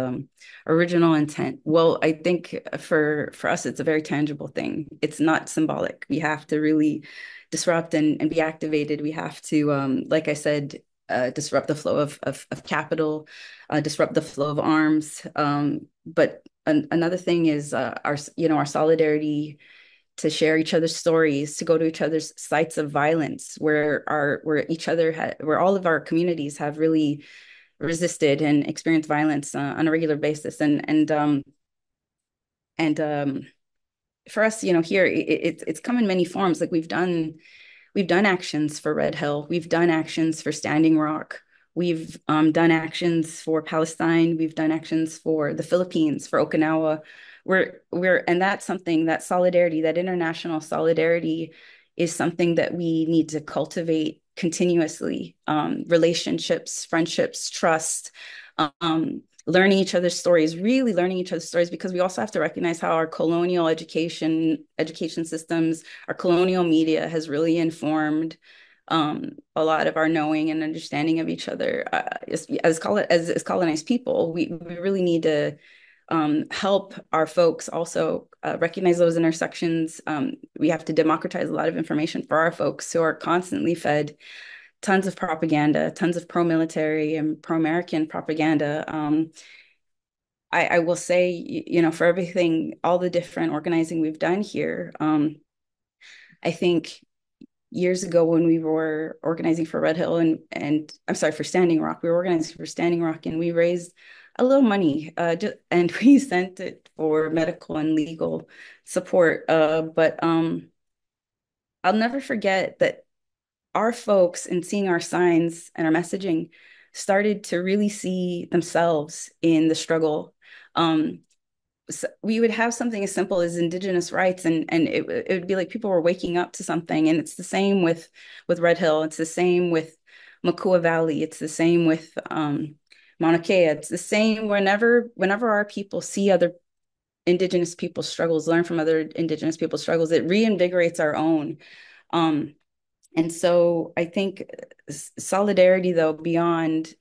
original intent? Well, I think for us, it's a very tangible thing. It's not symbolic. We have to really disrupt and be activated. We have to, like I said, disrupt the flow of capital, disrupt the flow of arms. But another thing is our solidarity to share each other's stories, to go to each other's sites of violence, where all of our communities have really resisted and experienced violence on a regular basis, and for us, here it's come in many forms. Like we've done actions for Red Hill. We've done actions for Standing Rock. We've done actions for Palestine. We've done actions for the Philippines, for Okinawa. And that's something, that solidarity, that international solidarity is something that we need to cultivate continuously. Relationships, friendships, trust, learning each other's stories, really learning each other's stories, because we also have to recognize how our colonial education systems, our colonial media has really informed a lot of our knowing and understanding of each other. As colonized people, we really need to help our folks also recognize those intersections. We have to democratize a lot of information for our folks who are constantly fed tons of propaganda, tons of pro-military and pro-American propaganda. I will say, for everything, all the different organizing we've done here, I think years ago when we were organizing for Red Hill and I'm sorry, for Standing Rock, we were organizing for Standing Rock, and we raised a little money and we sent it for medical and legal support. But I'll never forget that our folks, in seeing our signs and our messaging, started to really see themselves in the struggle. So we would have something as simple as Indigenous rights, and it would be like people were waking up to something. And it's the same with Red Hill. It's the same with Makua Valley. It's the same with Mauna Kea. It's the same whenever our people see other Indigenous people's struggles, learn from other Indigenous people's struggles, it reinvigorates our own. And so I think solidarity, though, beyond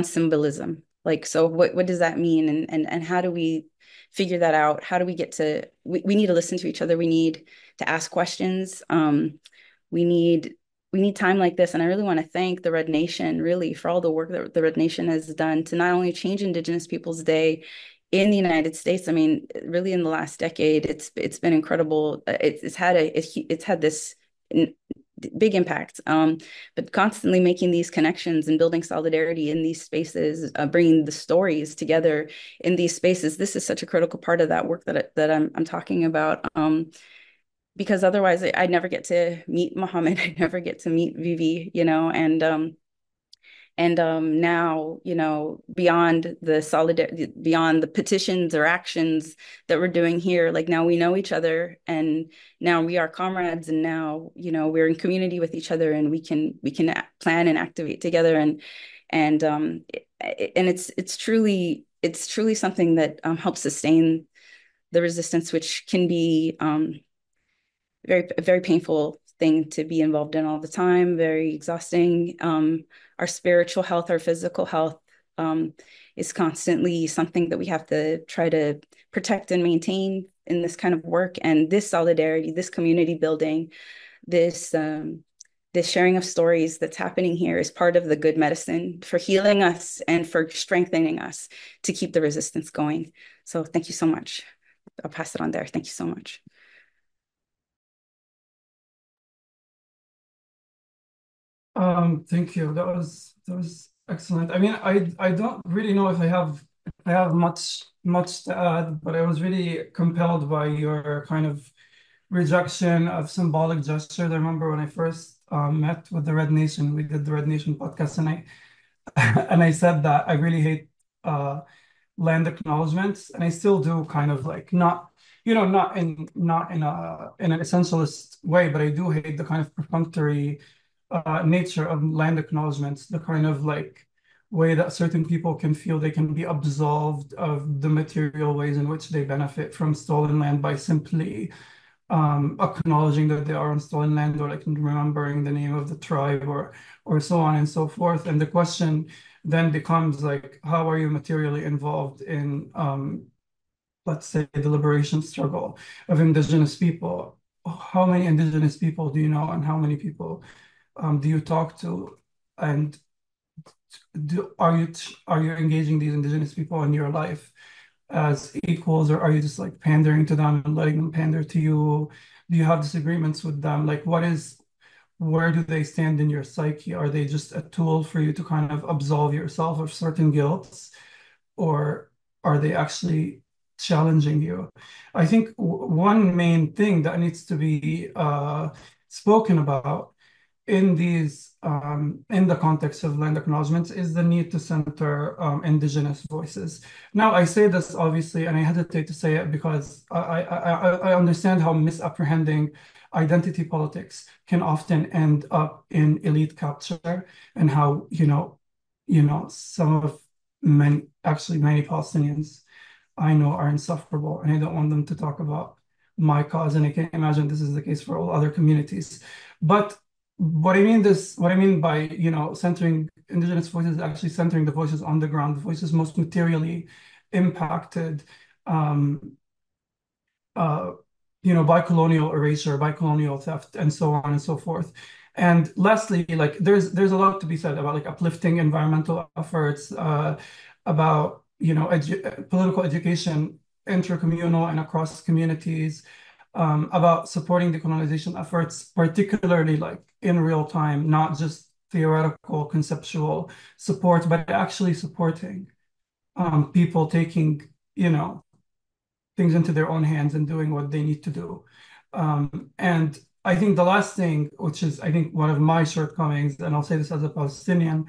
symbolism. Like, so what does that mean? And how do we figure that out? How do we get to, we need to listen to each other. We need to ask questions. We need we need time like this. And I really want to thank the Red Nation really for all the work that the Red Nation has done to not only change Indigenous Peoples Day in the United States. I mean, really in the last decade, it's been incredible. It's had this big impact, but constantly making these connections and building solidarity in these spaces, bringing the stories together in these spaces. This is such a critical part of that work that I'm talking about. Because otherwise I'd never get to meet Mohammed. I'd never get to meet Vivi, now, beyond the solidarity, beyond the petitions or actions that we're doing here, like now we know each other and now we are comrades and now, we're in community with each other and we can plan and activate together and it's truly something that helps sustain the resistance, which can be a very painful thing to be involved in all the time, very exhausting. Our spiritual health, our physical health is constantly something that we have to try to protect and maintain in this kind of work. And this solidarity, this community building, this sharing of stories that's happening here is part of the good medicine for healing us and for strengthening us to keep the resistance going. So thank you so much. I'll pass it on there. Thank you so much. Thank you. That was excellent. I mean, I don't really know if I have much to add, but I was really compelled by your kind of rejection of symbolic gestures. I remember when I first met with the Red Nation, we did the Red Nation podcast, and I and I said that I really hate land acknowledgements, and I still do, kind of like not, not in an essentialist way, but I do hate the kind of perfunctory nature of land acknowledgements, the kind of like way that certain people can feel they can be absolved of the material ways in which they benefit from stolen land by simply acknowledging that they are on stolen land, or like remembering the name of the tribe, or so on and so forth. And the question then becomes like, how are you materially involved in, let's say, the liberation struggle of Indigenous people? How many Indigenous people do you know, and how many people do you talk to? And are you engaging these Indigenous people in your life as equals, or are you just like pandering to them and letting them pander to you? Do you have disagreements with them? Like, where do they stand in your psyche? Are they just a tool for you to kind of absolve yourself of certain guilts, or are they actually challenging you? I think one main thing that needs to be spoken about in the context of land acknowledgements is the need to center Indigenous voices. Now, I say this obviously, and I hesitate to say it because I understand how misapprehending identity politics can often end up in elite capture, and how some of many Palestinians I know are insufferable, and I don't want them to talk about my cause, and I can't imagine this is the case for all other communities. But what I mean by, centering Indigenous voices, actually centering the voices on the ground, the voices most materially impacted, by colonial erasure, by colonial theft, and so on and so forth. And lastly, like there's a lot to be said about like uplifting environmental efforts, about political education, intercommunal and across communities, about supporting decolonization efforts, particularly like in real time, not just theoretical, conceptual support, but actually supporting people taking, things into their own hands and doing what they need to do. And I think the last thing, which is I think one of my shortcomings, and I'll say this as a Palestinian,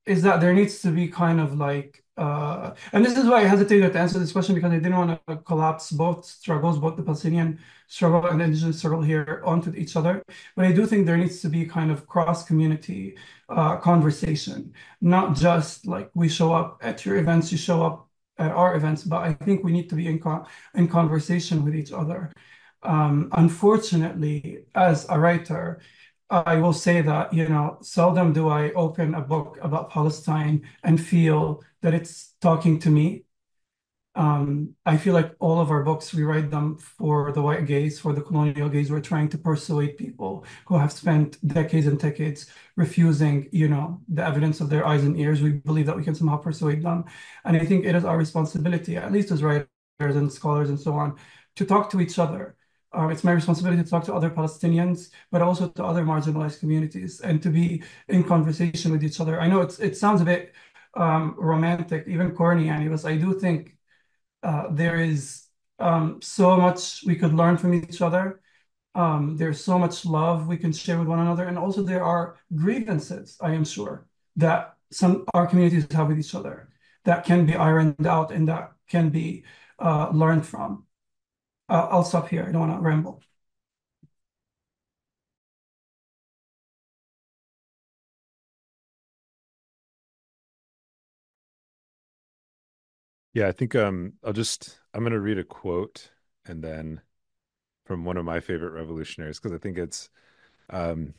is that there needs to be kind of like, and this is why I hesitated to answer this question, because I didn't want to collapse both struggles, both the Palestinian struggle and the Indigenous struggle here, onto each other. But I do think there needs to be kind of cross-community conversation, not just like we show up at your events, you show up at our events, but I think we need to be in conversation with each other. Unfortunately, as a writer, I will say that, seldom do I open a book about Palestine and feel that it's talking to me. I feel like all of our books, we write them for the white gaze, for the colonial gaze. We're trying to persuade people who have spent decades and decades refusing, the evidence of their eyes and ears. We believe that we can somehow persuade them. And I think it is our responsibility, at least as writers and scholars and so on, to talk to each other. It's my responsibility to talk to other Palestinians, but also to other marginalized communities and to be in conversation with each other. I know it sounds a bit romantic, even corny, and I do think there is so much we could learn from each other. There's so much love we can share with one another. And also there are grievances, I am sure, that some our communities have with each other that can be ironed out and that can be learned from. I'll stop here. I don't want to ramble. Yeah, I think I'm gonna read a quote and then from one of my favorite revolutionaries because I think um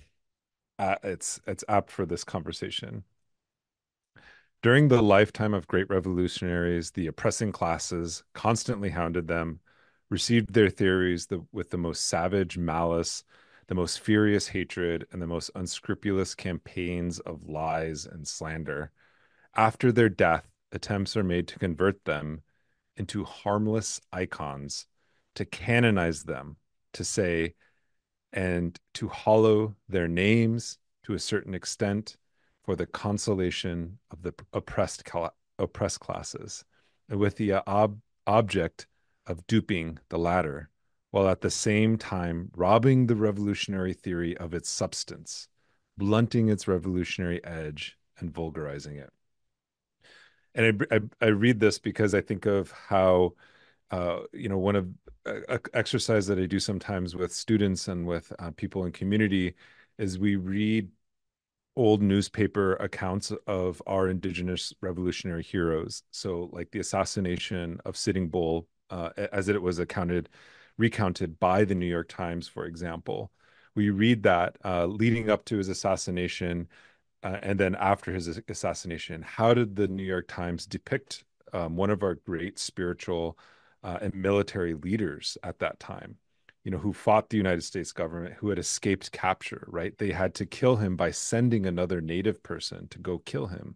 it's apt for this conversation. During the lifetime of great revolutionaries, the oppressing classes constantly hounded them, received their theories with the most savage malice, the most furious hatred, and the most unscrupulous campaigns of lies and slander. After their death, attempts are made to convert them into harmless icons, to canonize them, to say, and to hollow their names to a certain extent for the consolation of the oppressed classes, and with the object of duping the latter, while at the same time robbing the revolutionary theory of its substance, blunting its revolutionary edge, and vulgarizing it. And I read this because I think of how one of exercise that I do sometimes with students and with people in community is we read old newspaper accounts of our indigenous revolutionary heroes. So, like the assassination of Sitting Bull, as it was recounted by the New York Times, for example. We read that leading up to his assassination, and then after his assassination, how did the New York Times depict one of our great spiritual and military leaders at that time? Who fought the United States government, who had escaped capture, right? They had to kill him by sending another native person to go kill him.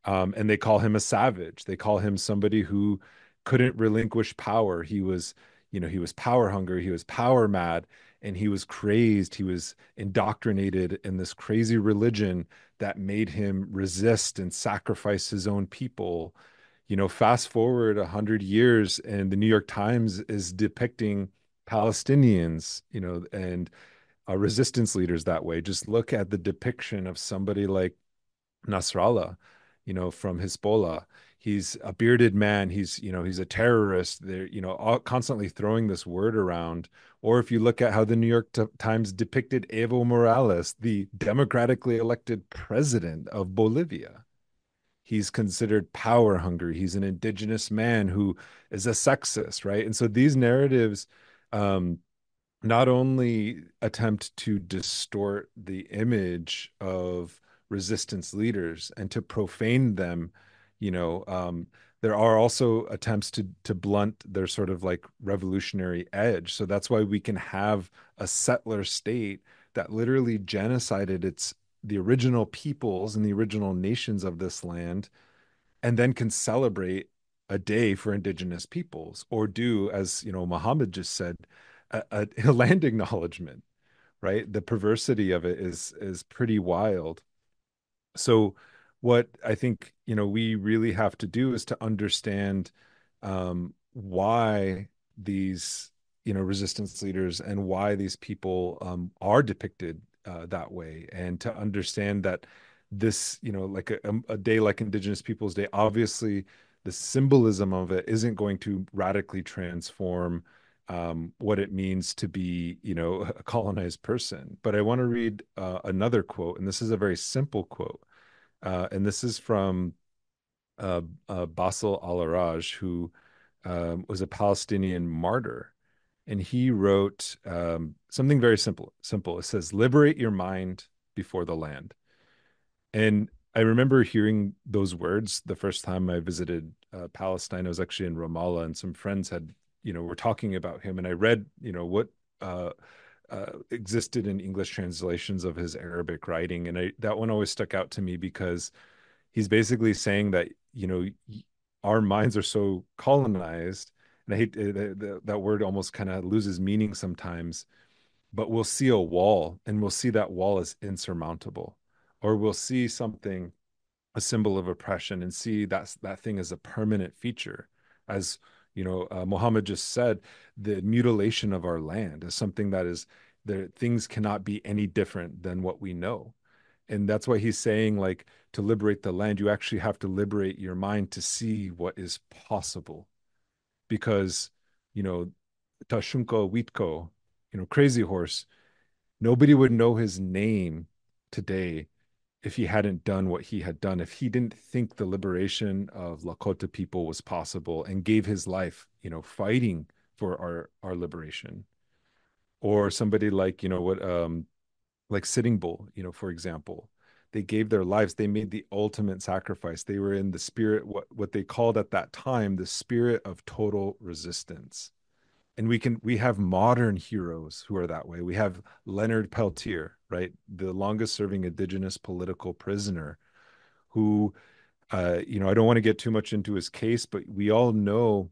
And they call him a savage. They call him somebody who couldn't relinquish power. He was power hungry, he was power mad, and he was crazed. He was indoctrinated in this crazy religion that made him resist and sacrifice his own people. Fast forward 100 years, and the New York Times is depicting Palestinians, and resistance leaders that way. Just look at the depiction of somebody like Nasrallah, from Hezbollah. He's a bearded man. He's a terrorist. They're, constantly throwing this word around. Or if you look at how the New York Times depicted Evo Morales, the democratically elected president of Bolivia, he's considered power hungry. He's an indigenous man who is a sexist, right? And so these narratives, um, not only attempt to distort the image of resistance leaders and to profane them, you know, um, there are also attempts to blunt their sort of like revolutionary edge. So that's why we can have a settler state that literally genocided the original peoples and the original nations of this land, and then can celebrate a day for indigenous peoples, or do, as Muhammad just said, a land acknowledgement, right? The perversity of it is pretty wild. So what I think, we really have to do is to understand why these, resistance leaders and why these people are depicted that way, and to understand that this, like a day like Indigenous Peoples Day, obviously the symbolism of it isn't going to radically transform what it means to be, a colonized person. But I want to read another quote, and this is a very simple quote. And this is from Bassel al-Araj, who was a Palestinian martyr. And he wrote something very simple. Simple. It says, "Liberate your mind before the land." And I remember hearing those words the first time I visited Palestine. I was actually in Ramallah, and some friends had, were talking about him, and I read, what existed in English translations of his Arabic writing, and that one always stuck out to me because he's basically saying that, our minds are so colonized, and I hate that word almost kind of loses meaning sometimes, but we'll see a wall and we'll see that wall as insurmountable, or we'll see something, a symbol of oppression, and see that thing as a permanent feature. As Muhammad just said, the mutilation of our land is something that is there. Things cannot be any different than what we know. And that's why he's saying, like, to liberate the land, you actually have to liberate your mind to see what is possible. Because, Tashunko Witko, Crazy Horse, nobody would know his name today if he hadn't done what he had done, if he didn't think the liberation of Lakota people was possible and gave his life, fighting for our liberation. Or somebody like, like Sitting Bull, for example, they gave their lives, they made the ultimate sacrifice. They were in the spirit, what they called at that time, the spirit of total resistance. And we have modern heroes who are that way. We have Leonard Peltier, right? The longest serving indigenous political prisoner who, I don't want to get too much into his case, but we all know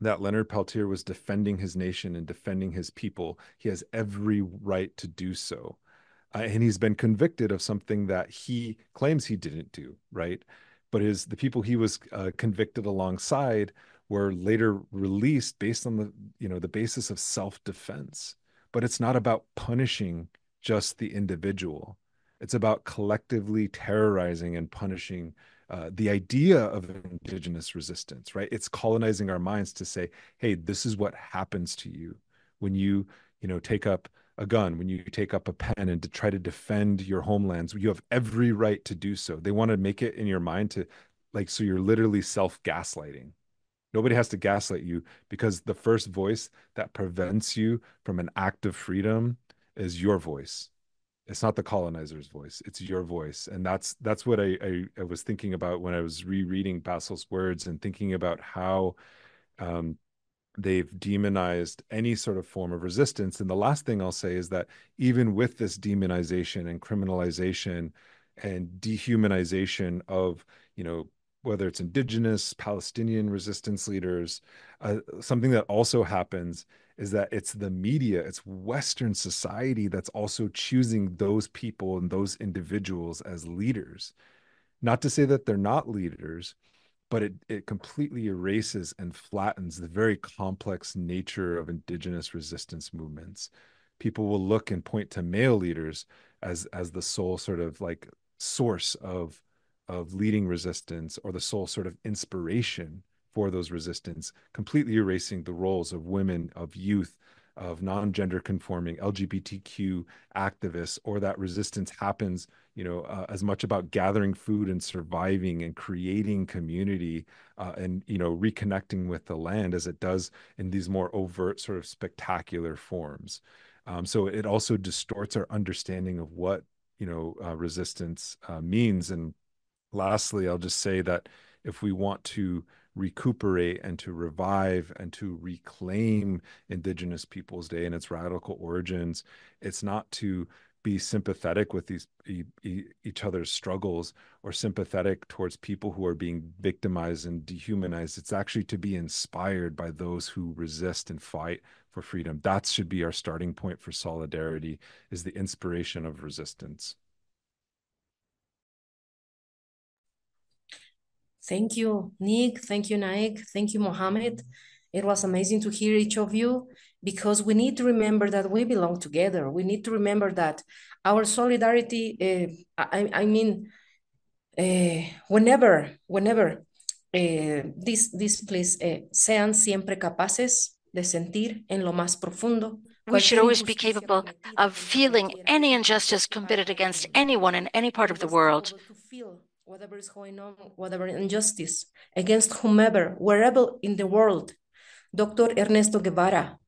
that Leonard Peltier was defending his nation and defending his people. He has every right to do so. And he's been convicted of something that he claims he didn't do, right? But the people he was convicted alongside were later released based on the basis of self-defense. But it's not about punishing just the individual. It's about collectively terrorizing and punishing the idea of indigenous resistance, right? It's colonizing our minds to say, hey, this is what happens to you when you, take up a gun, when you take up a pen and to try to defend your homelands. You have every right to do so. They want to make it in your mind to, like, so you're literally self-gaslighting. Nobody has to gaslight you, because the first voice that prevents you from an act of freedom is your voice. It's not the colonizer's voice, it's your voice. And that's what I was thinking about when I was rereading Basil's words and thinking about how um, they've demonized any sort of form of resistance. And the last thing I'll say is that even with this demonization and criminalization and dehumanization of, whether it's indigenous, Palestinian resistance leaders, something that also happens is that it's the media, it's Western society that's also choosing those people and those individuals as leaders. Not to say that they're not leaders, but it completely erases and flattens the very complex nature of indigenous resistance movements. People will look and point to male leaders as the sole sort of like source of leading resistance, or the sole sort of inspiration for those resistance, completely erasing the roles of women, of youth, of non-gender conforming LGBTQ activists, or that resistance happens, as much about gathering food and surviving and creating community, and, reconnecting with the land as it does in these more overt sort of spectacular forms. So it also distorts our understanding of what, resistance means. And lastly, I'll just say that if we want to recuperate and to revive and to reclaim Indigenous Peoples Day and its radical origins, it's not to be sympathetic with each other's struggles, or sympathetic towards people who are being victimized and dehumanized. It's actually to be inspired by those who resist and fight for freedom. That should be our starting point for solidarity, is the inspiration of resistance. Thank you, Nick. Thank you, Naik. Thank you, Mohammed. It was amazing to hear each of you, because we need to remember that we belong together. We need to remember that our solidarity, whenever this please, sean siempre capaces de sentir en lo más profundo. We should always be capable of feeling any injustice committed against anyone in any part of the world. Whatever is going on, whatever injustice, against whomever, wherever in the world. Dr. Ernesto Guevara,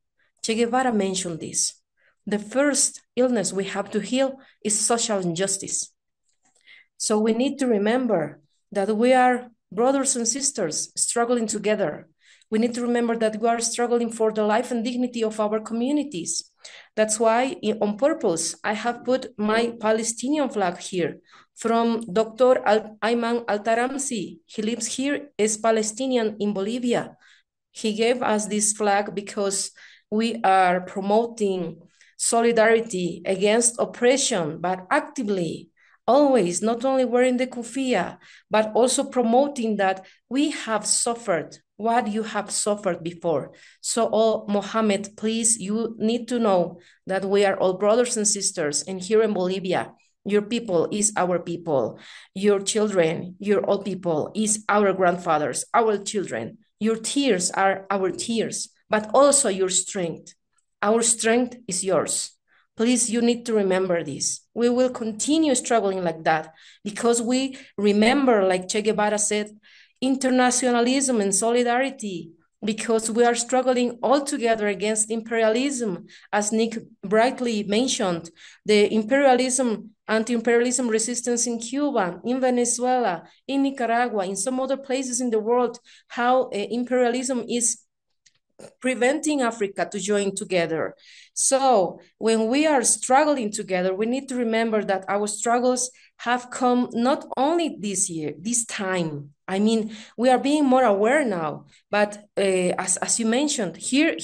Che Guevara mentioned this. The first illness we have to heal is social injustice. So we need to remember that we are brothers and sisters struggling together. We need to remember that we are struggling for the life and dignity of our communities. That's why, on purpose, I have put my Palestinian flag here from Dr. Ayman Al-Taramsi. He lives here, is Palestinian in Bolivia. He gave us this flag because we are promoting solidarity against oppression, but actively, always, not only wearing the kufiya, but also promoting that we have suffered what you have suffered before. So, oh, Mohammed, please, you need to know that we are all brothers and sisters. And here in Bolivia, your people is our people. Your children, your old people is our grandfathers, our children. Your tears are our tears, but also your strength. Our strength is yours. Please, you need to remember this. We will continue struggling like that because we remember, like Che Guevara said, internationalism and solidarity, because we are struggling all together against imperialism. As Nick brightly mentioned, the imperialism, anti-imperialism resistance in Cuba, in Venezuela, in Nicaragua, in some other places in the world, how imperialism is preventing Africa to join together. So when we are struggling together, we need to remember that our struggles have come not only this year, this time. I mean, we are being more aware now, but as you mentioned, here,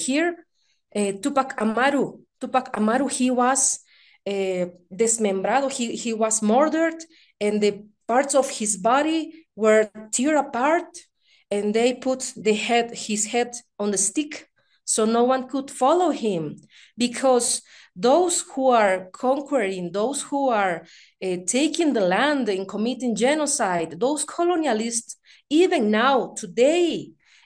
Tupac Amaru, he was desmembrado, he was murdered, and the parts of his body were torn apart, and they put his head on the stick so no one could follow him, because those who are conquering, those who are taking the land and committing genocide, those colonialists, even now,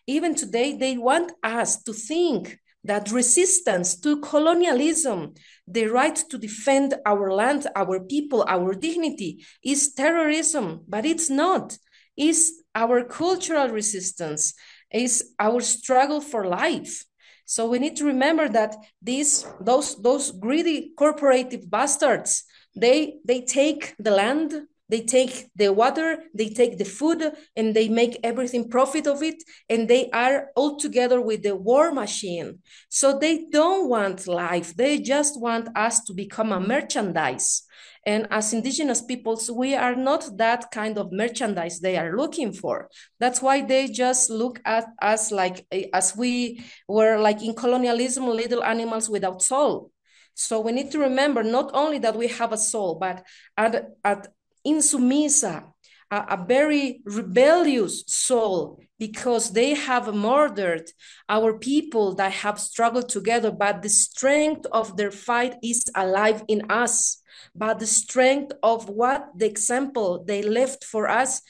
even today, they want us to think that resistance to colonialism, the right to defend our land, our people, our dignity, is terrorism, but it's not. It's our cultural resistance, is our struggle for life. So we need to remember that those greedy corporative bastards, they take the land, they take the water, they take the food, and they make everything profit of it, and they are all together with the war machine. So they don't want life, they just want us to become a merchandise. And as indigenous peoples, we are not that kind of merchandise they are looking for. That's why they just look at us like, as we were like in colonialism, little animals without soul. So we need to remember not only that we have a soul, but at Insumisa, a very rebellious soul, because they have murdered our people that have struggled together, but the strength of their fight is alive in us. But the strength of what the example they left for us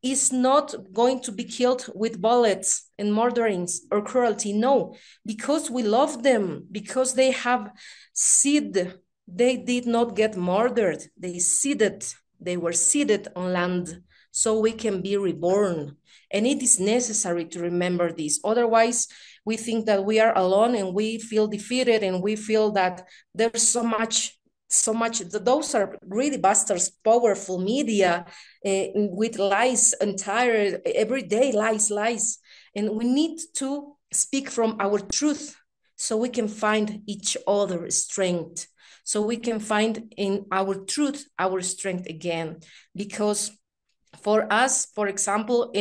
is not going to be killed with bullets and murderings or cruelty. No, because we love them, because they have seed. They did not get murdered. They were seeded on land so we can be reborn. And it is necessary to remember this. Otherwise, we think that we are alone and we feel defeated and we feel that there's so much, those are really bastards, powerful media with lies, every day lies. And we need to speak from our truth so we can find each other strength. So we can find in our truth, our strength again. Because for us, for example,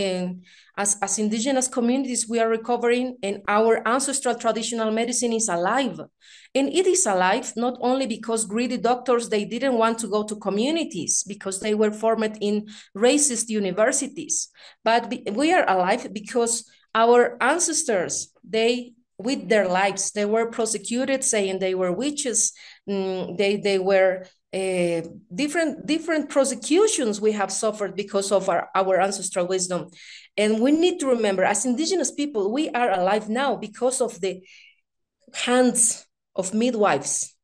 as indigenous communities, we are recovering and our ancestral traditional medicine is alive. And it is alive not only because greedy doctors, they didn't want to go to communities because they were formed in racist universities, but we are alive because our ancestors, with their lives, they were prosecuted, saying they were witches. They were different prosecutions we have suffered because of our ancestral wisdom. And we need to remember, as indigenous people, we are alive now because of the hands of midwives,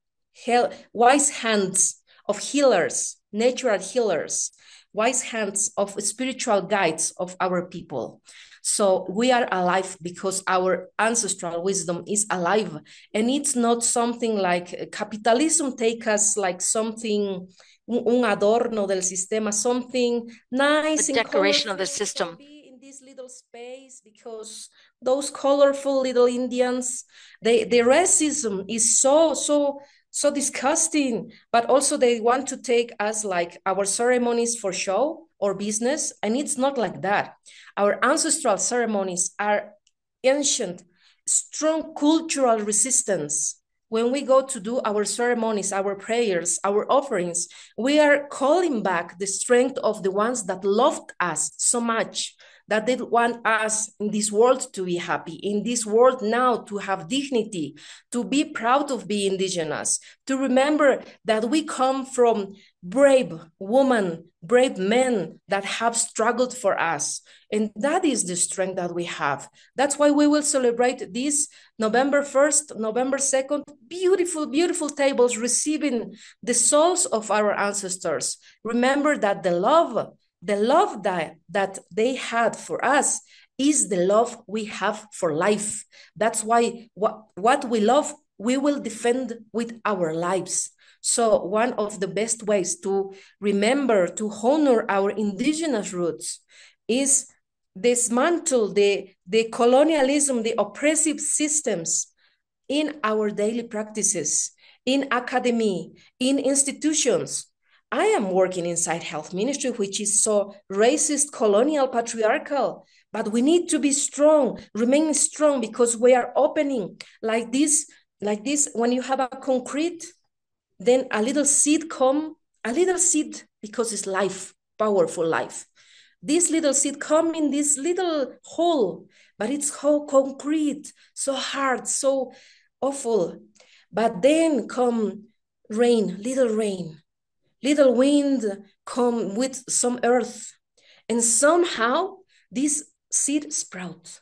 wise hands of healers, natural healers, wise hands of spiritual guides of our people. So we are alive because our ancestral wisdom is alive. And it's not something like capitalism take us like something, un adorno del sistema, something nice the and decoration of the colorful system. this little space because those colorful little Indians, the racism is so disgusting, but also they want to take us like our ceremonies for show or business, and it's not like that. Our ancestral ceremonies are ancient, strong cultural resistance. When we go to do our ceremonies, our prayers, our offerings, we are calling back the strength of the ones that loved us so much, that they want us in this world to be happy, in this world now to have dignity, to be proud of being indigenous, to remember that we come from brave women, brave men that have struggled for us. And that is the strength that we have. That's why we will celebrate this November 1st, November 2nd, beautiful, beautiful tables receiving the souls of our ancestors. Remember that the love that they had for us is the love we have for life. That's why what we love, we will defend with our lives. So one of the best ways to remember, to honor our indigenous roots is dismantle the colonialism, the oppressive systems in our daily practices, in academy, in institutions. I am working inside health ministry, which is so racist, colonial, patriarchal, but we need to be strong, remain strong, because we are opening like this, when you have a concrete, then a little seed because it's life, powerful life. This little seed come in this little hole, but it's so concrete, so hard, so awful. But then come rain, little wind come with some earth, and somehow this seed sprouts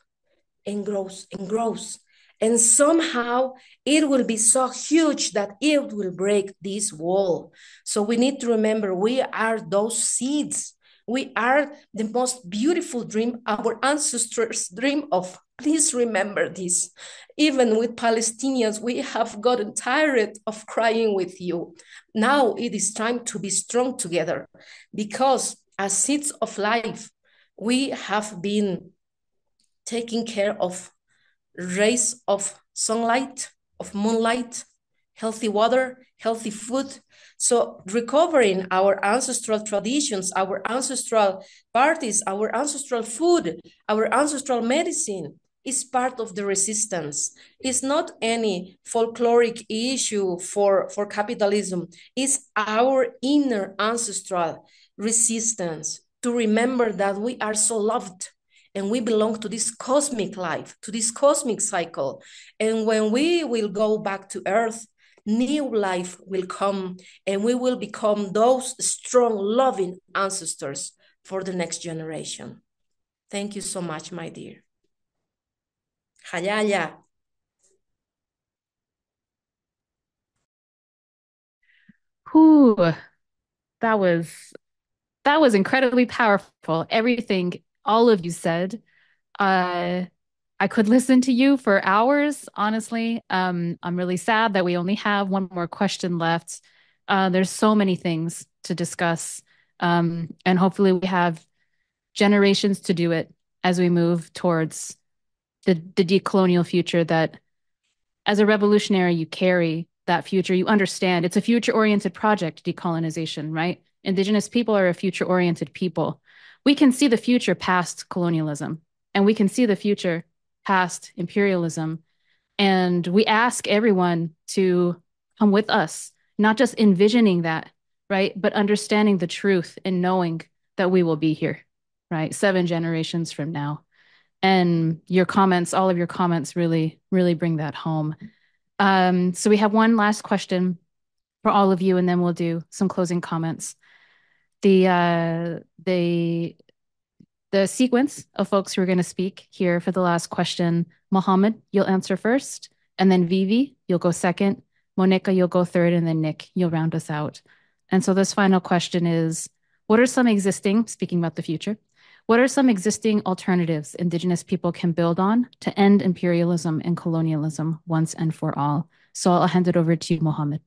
and grows and grows. And somehow it will be so huge that it will break this wall. So we need to remember we are those seeds. We are the most beautiful dream our ancestors dream of. Please remember this. Even with Palestinians, we have gotten tired of crying with you. Now it is time to be strong together, because as seeds of life, we have been taking care of rays of sunlight, of moonlight, healthy water, healthy food. So recovering our ancestral traditions, our ancestral parties, our ancestral food, our ancestral medicine is part of the resistance. It's not any folkloric issue for capitalism. It's our inner ancestral resistance to remember that we are so loved and we belong to this cosmic life, to this cosmic cycle. And when we will go back to Earth, new life will come, and we will become those strong, loving ancestors for the next generation. Thank you so much, my dear. Hayaya. Whew, that was incredibly powerful. Everything all of you said. I could listen to you for hours, honestly. I'm really sad that we only have one more question left. There's so many things to discuss. And hopefully we have generations to do it as we move towards the decolonial future that as a revolutionary, you carry that future. You understand it's a future-oriented project, decolonization, right? Indigenous people are a future-oriented people. We can see the future past colonialism, and we can see the future past imperialism. And we ask everyone to come with us, not just envisioning that, right? But understanding the truth and knowing that we will be here, right? 7 generations from now. And your comments, all of your comments really, really bring that home. So we have one last question for all of you, and then we'll do some closing comments. The sequence of folks who are going to speak here for the last question: Mohammed, you'll answer first, and then Vivi, you'll go second, Monaeka, you'll go third, and then Nick, you'll round us out. And so this final question is, what are some existing, speaking about the future, what are some existing alternatives Indigenous people can build on to end imperialism and colonialism once and for all? So I'll hand it over to you, Mohammed.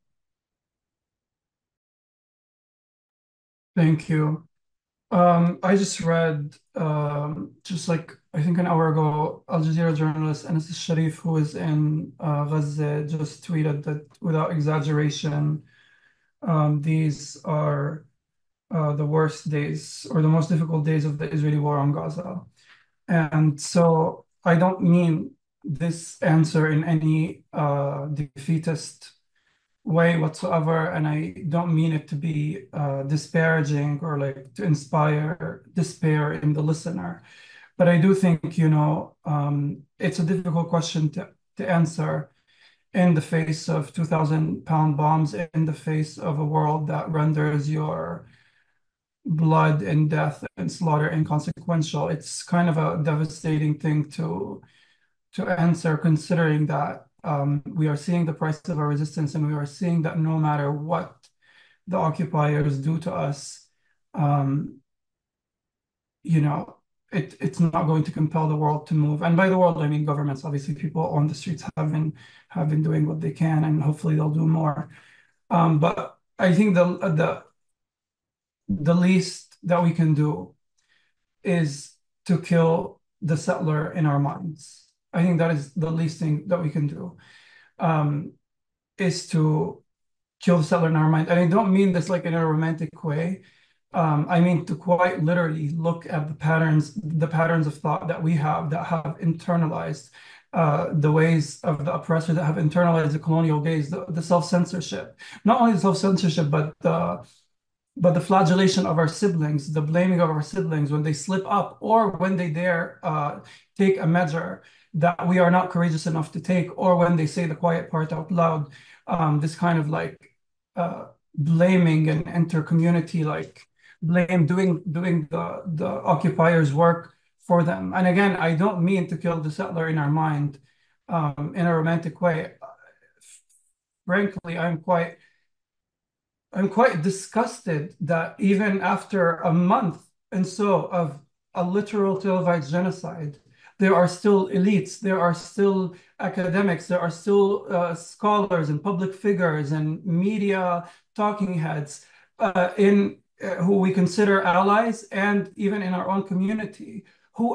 Thank you. I just read, just like I think an hour ago, Al Jazeera journalist Anas Sharif, who is in Gaza, just tweeted that without exaggeration, these are the worst days or the most difficult days of the Israeli war on Gaza. And so I don't mean this answer in any defeatist way whatsoever, and I don't mean it to be disparaging or like to inspire despair in the listener. But I do think, it's a difficult question to answer in the face of 2,000-pound bombs, in the face of a world that renders your blood and death and slaughter inconsequential. It's kind of a devastating thing to answer, considering that we are seeing the price of our resistance, and we are seeing that no matter what the occupiers do to us, um, you know, it's not going to compel the world to move. And by the world, I mean governments. Obviously, people on the streets have been doing what they can, and hopefully they'll do more. But I think the least that we can do is to kill the settler in our minds. I think that is the least thing that we can do, um, is to kill the settler in our mind. And I don't mean this like in a romantic way. I mean to quite literally look at the patterns of thought that we have that have internalized the ways of the oppressor, that have internalized the colonial gaze, the self-censorship. Not only the self-censorship, but the flagellation of our siblings, the blaming of our siblings when they slip up or when they dare take a measure that we are not courageous enough to take, or when they say the quiet part out loud. This kind of like blaming and inter-community like blame, doing the occupiers' work for them. And again, I don't mean to kill the settler in our mind in a romantic way. Frankly, I'm quite disgusted that even after a month and so of a literal televised genocide, there are still elites, there are still academics, there are still scholars and public figures and media talking heads in who we consider allies, and even in our own community, who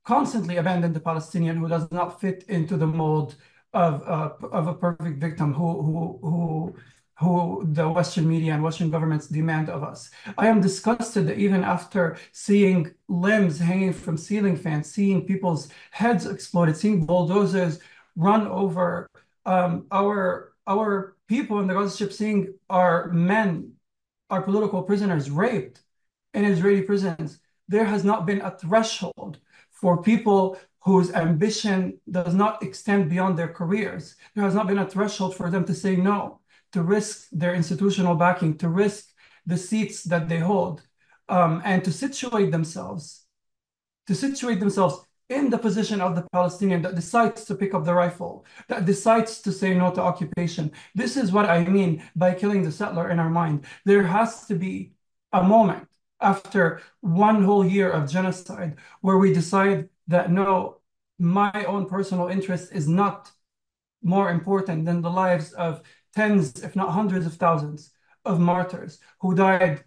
constantly abandon the Palestinian who does not fit into the mold of a perfect victim who the Western media and Western governments demand of us. I am disgusted that even after seeing limbs hanging from ceiling fans, seeing people's heads exploded, seeing bulldozers run over our people in the Gaza Strip, seeing our men, our political prisoners raped in Israeli prisons, there has not been a threshold for people whose ambition does not extend beyond their careers. There has not been a threshold for them to say no, to risk their institutional backing, to risk the seats that they hold, and to situate themselves in the position of the Palestinian that decides to pick up the rifle, that decides to say no to occupation. This is what I mean by killing the settler in our mind. There has to be a moment after one whole year of genocide where we decide that no, my own personal interest is not more important than the lives of tens, if not hundreds of thousands of martyrs who died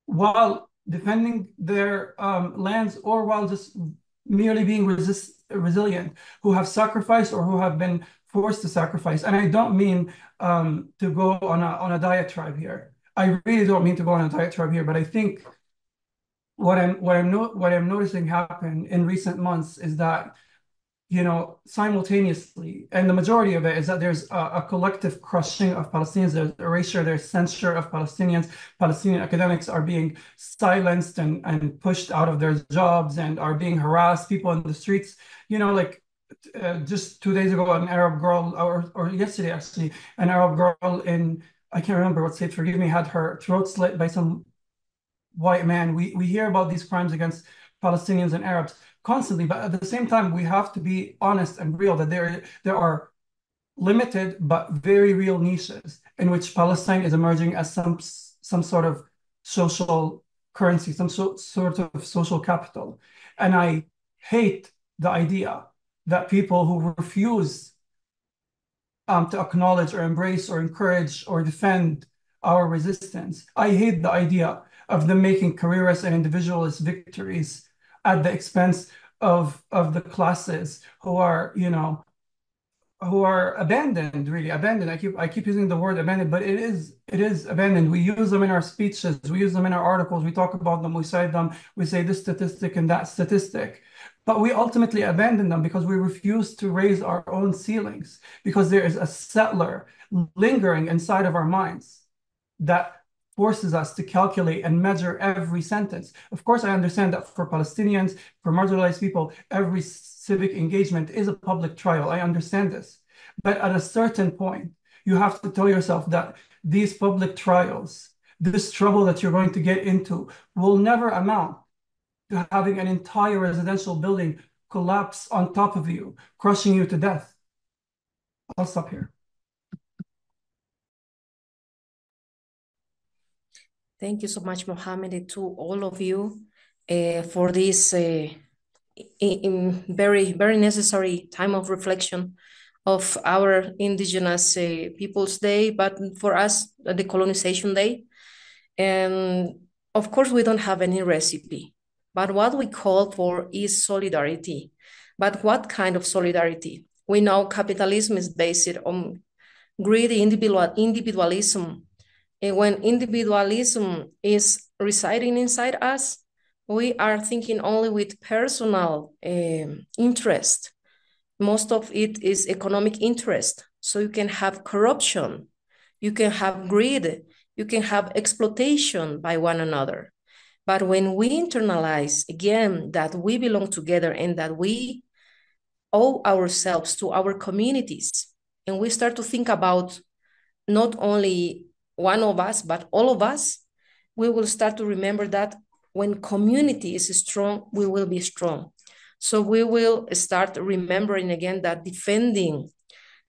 while defending their lands, or while just merely being resilient, who have sacrificed or who have been forced to sacrifice. And I don't mean to go on a diatribe here. I really don't mean to go on a diatribe here, but I think what I'm noticing happen in recent months is that, simultaneously, and the majority of it is that there's a collective crushing of Palestinians, there's erasure, there's censure of Palestinians. Palestinian academics are being silenced and pushed out of their jobs and are being harassed, people in the streets. Just 2 days ago, an Arab girl, or yesterday actually, an Arab girl in, I can't remember what state, forgive me, had her throat slit by some white man. We hear about these crimes against Palestinians and Arabs constantly, but at the same time, we have to be honest and real that there are limited but very real niches in which Palestine is emerging as some sort of social currency, some sort of social capital. And I hate the idea that people who refuse to acknowledge or embrace or encourage or defend our resistance, I hate the idea of them making careerist and individualist victories at the expense of the classes who are, who are abandoned, really abandoned. I keep using the word abandoned, but it is abandoned. We use them in our speeches, we use them in our articles, we talk about them, we cite them, we say this statistic and that statistic. But we ultimately abandon them because we refuse to raise our own ceilings, because there is a settler lingering inside of our minds that forces us to calculate and measure every sentence. Of course, I understand that for Palestinians, for marginalized people, every civic engagement is a public trial. I understand this. But at a certain point, you have to tell yourself that these public trials, this trouble that you're going to get into, will never amount to having an entire residential building collapse on top of you, crushing you to death. I'll stop here. Thank you so much, Mohammed, to all of you for this in very, very necessary time of reflection of our Indigenous Peoples Day, but for us, the Colonization Day. And of course, we don't have any recipe, but what we call for is solidarity. But what kind of solidarity? We know capitalism is based on greedy individualism. And when individualism is residing inside us, we are thinking only with personal interest. Most of it is economic interest. So you can have corruption, you can have greed, you can have exploitation by one another. But when we internalize again that we belong together and that we owe ourselves to our communities, and we start to think about not only one of us, but all of us, we will start to remember that when community is strong, we will be strong. So we will start remembering again that defending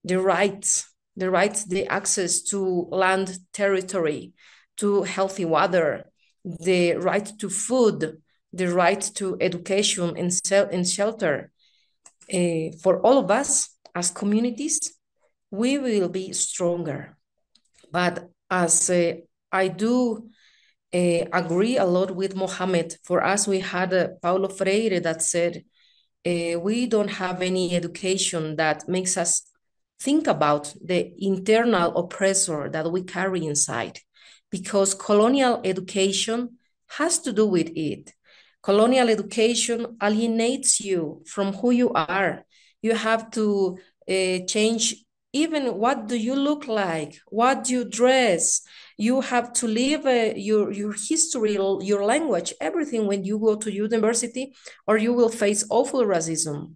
the rights, the access to land, territory, to healthy water, the right to food, the right to education and shelter. For all of us as communities, we will be stronger. But as I do agree a lot with Mohammed, for us, we had Paulo Freire that said, we don't have any education that makes us think about the internal oppressor that we carry inside, because colonial education has to do with it. Colonial education alienates you from who you are. You have to change even what do you look like, what do you dress. You have to live your history, your language, everything when you go to university, or you will face awful racism.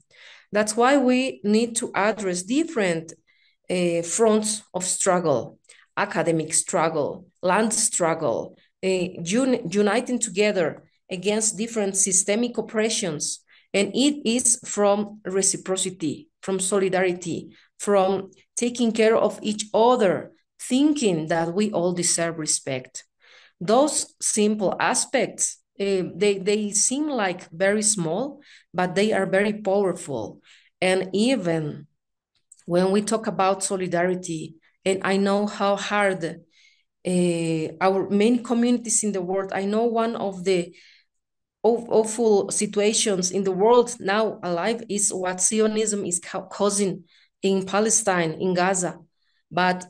That's why we need to address different fronts of struggle: academic struggle, land struggle, uniting together against different systemic oppressions. And it is from reciprocity, from solidarity, from taking care of each other, thinking that we all deserve respect. Those simple aspects, they seem like very small, but they are very powerful. And even when we talk about solidarity, and I know how hard our many communities in the world, I know one of the awful situations in the world now alive is what Zionism is causing in Palestine, in Gaza. But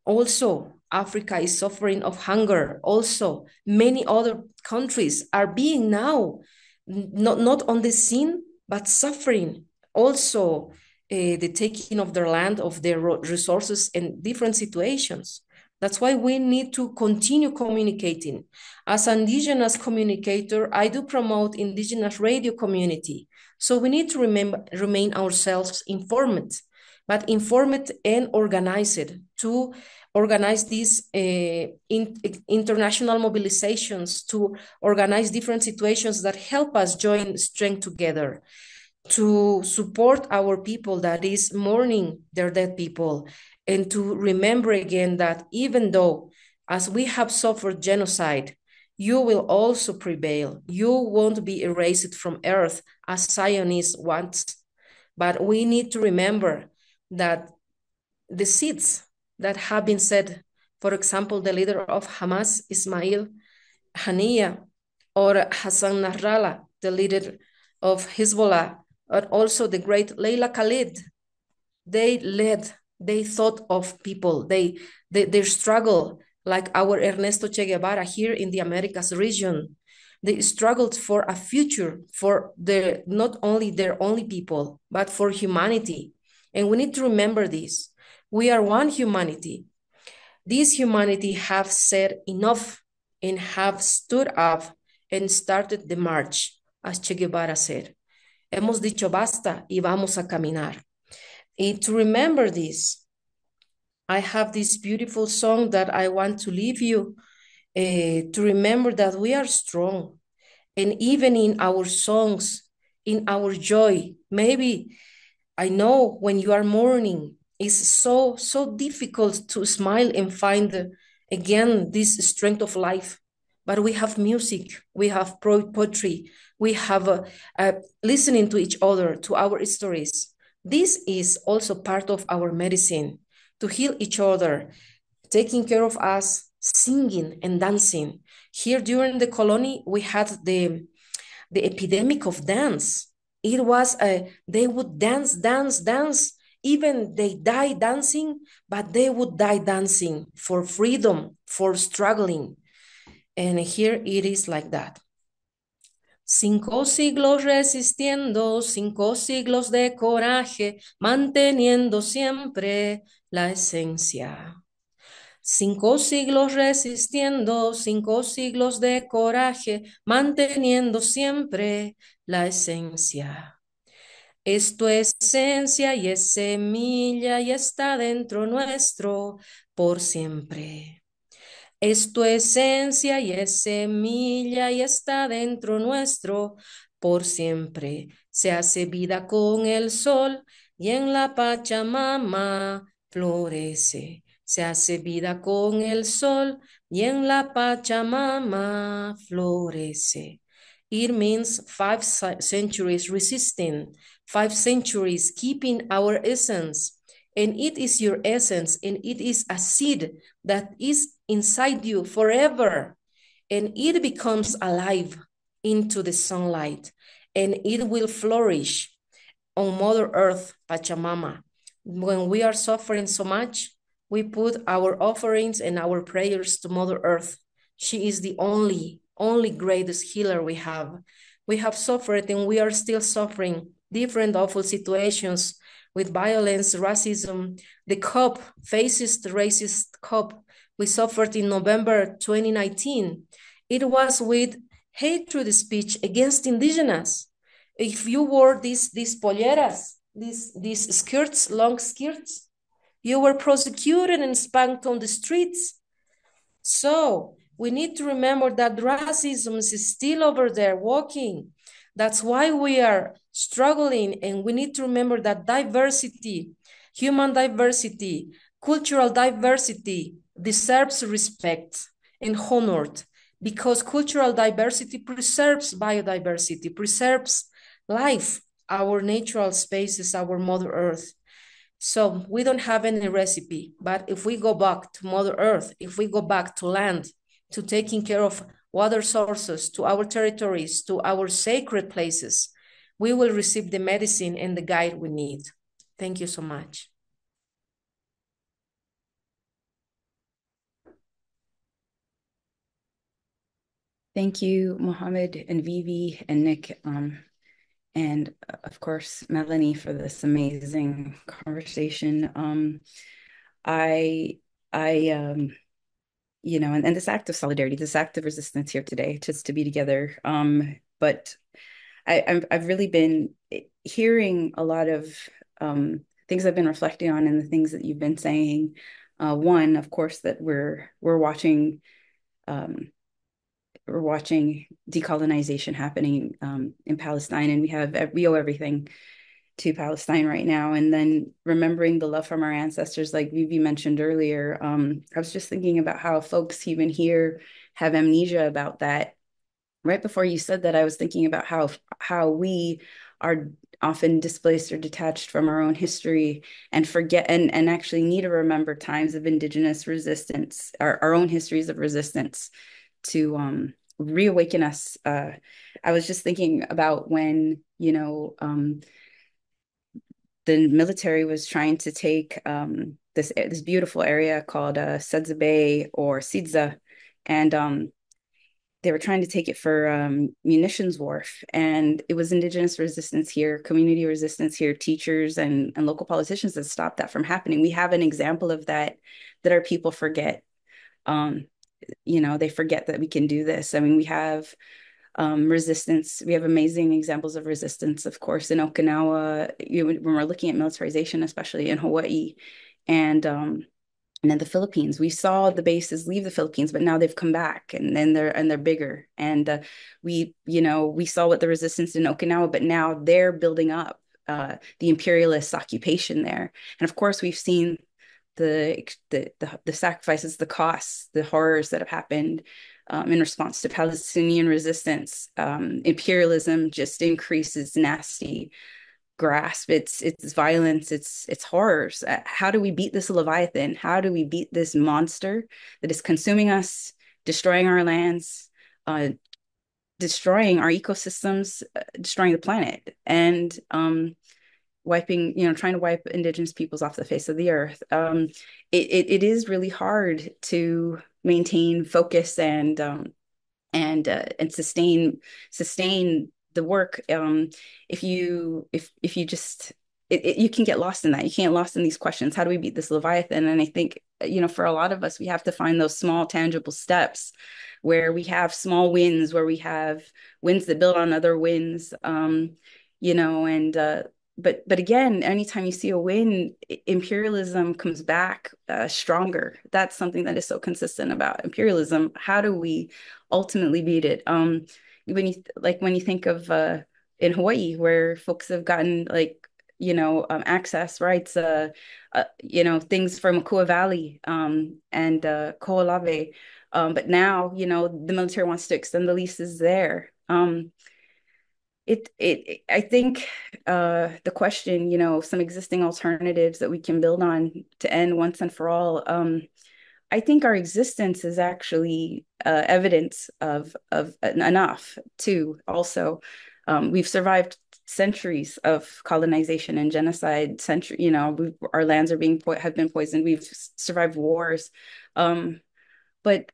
also Africa is suffering of hunger. Also, many other countries are being now not on the scene, but suffering. Also, the taking of their land, of their resources in different situations. That's why we need to continue communicating. As an Indigenous communicator, I do promote Indigenous radio community. So we need to remain ourselves informed, but informed and organized to organize these international mobilizations, to organize different situations that help us join strength together, to support our people that is mourning their dead people, and to remember again that even though as we have suffered genocide, you will also prevail. You won't be erased from earth as Zionists want. But we need to remember that the seeds that have been said, for example, the leader of Hamas, Ismail Haniya, or Hassan Nasrallah, the leader of Hezbollah, or also the great Leila Khalid. They led, they thought of people, their struggle, like our Ernesto Che Guevara here in the Americas region. They struggled for a future for not only their only people, but for humanity. And we need to remember this. We are one humanity. This humanity have said enough and have stood up and started the march, as Che Guevara said. Hemos dicho basta y vamos a caminar. And to remember this, I have this beautiful song that I want to leave you to remember that we are strong. And even in our songs, in our joy, maybe I know when you are mourning, it's so difficult to smile and find again this strength of life. But we have music, we have poetry, we have listening to each other, to our stories. This is also part of our medicine to heal each other, taking care of us, singing and dancing. Here during the colony, we had the epidemic of dance. It was they would dance. Even they die dancing, but they would die dancing for freedom, for struggling. And here it is like that. 5 siglos resistiendo, 5 siglos de coraje, manteniendo siempre la esencia. 5 siglos resistiendo, 5 siglos de coraje, manteniendo siempre la esencia. Esto es esencia y es semilla y está dentro nuestro por siempre. Esto es esencia y es semilla y está dentro nuestro por siempre. Se hace vida con el sol y en la Pachamama florece. Se hace vida con el sol y en la Pachamama florece. It means 5 centuries resisting, 5 centuries keeping our essence. And it is your essence, and it is a seed that is inside you forever. And it becomes alive into the sunlight, and it will flourish on Mother Earth, Pachamama. When we are suffering so much, we put our offerings and our prayers to Mother Earth. She is the only greatest healer we have. We have suffered and we are still suffering different awful situations with violence, racism. The COP, fascist, racist COP, we suffered in November 2019. It was with hatred speech against indigenous. If you wore these polleras, these skirts, long skirts, you were prosecuted and spanked on the streets. So we need to remember that racism is still over there walking. That's why we are struggling, and we need to remember that diversity, human diversity, cultural diversity deserves respect and honored, because cultural diversity preserves biodiversity, preserves life, our natural spaces, our Mother Earth. So we don't have any recipe, but if we go back to Mother Earth, if we go back to land, to taking care of water sources, to our territories, to our sacred places, we will receive the medicine and the guide we need. Thank you so much. Thank you, Mohammed and Vivi and Nick, and of course, Melanie, for this amazing conversation. You know, and this act of solidarity, this act of resistance here today, just to be together. But I've really been hearing a lot of things I've been reflecting on, and the things that you've been saying. One, of course, that we're watching decolonization happening in Palestine, and we owe everything to Palestine right now. And then remembering the love from our ancestors, like Vivi mentioned earlier. I was just thinking about how folks even here have amnesia about that. Right before you said that, I was thinking about how we are often displaced or detached from our own history, and forget and actually need to remember times of indigenous resistance, our own histories of resistance to reawaken us. I was just thinking about when, the military was trying to take this beautiful area called Sedza Bay or Sidza, and they were trying to take it for munitions wharf, and it was indigenous resistance here, community resistance here, teachers and local politicians that stopped that from happening. We have an example of that our people forget. Um, they forget that we can do this. I mean, we have resistance. We have amazing examples of resistance, of course, in Okinawa, when we're looking at militarization, especially in Hawaii and in the Philippines. We saw the bases leave the Philippines, but now they've come back and then they're bigger. And we saw what the resistance in Okinawa, but now they're building up the imperialist occupation there. And of course, we've seen the sacrifices, the costs, the horrors that have happened in response to Palestinian resistance. Imperialism just increases nasty grasp, it's violence, it's horrors. How do we beat this Leviathan? How do we beat this monster that is consuming us, destroying our lands, destroying our ecosystems, destroying the planet, and trying to wipe indigenous peoples off the face of the earth? It is really hard to maintain focus and sustain the work. If you just you can get lost in that. You can't lost in these questions. How do we beat this Leviathan? And I think, for a lot of us, we have to find those small tangible steps where we have small wins, where we have wins that build on other wins. And but again, anytime you see a win, imperialism comes back stronger. That's something that is so consistent about imperialism. How do we ultimately beat it? When you think of in Hawaii, where folks have gotten access rights, things from Makua Valley and Ko'olawe, but now the military wants to extend the leases there. I think the question, some existing alternatives that we can build on to end once and for all. I think our existence is actually evidence of enough too. Also, we've survived centuries of colonization and genocide. Our lands have been poisoned. We've survived wars, but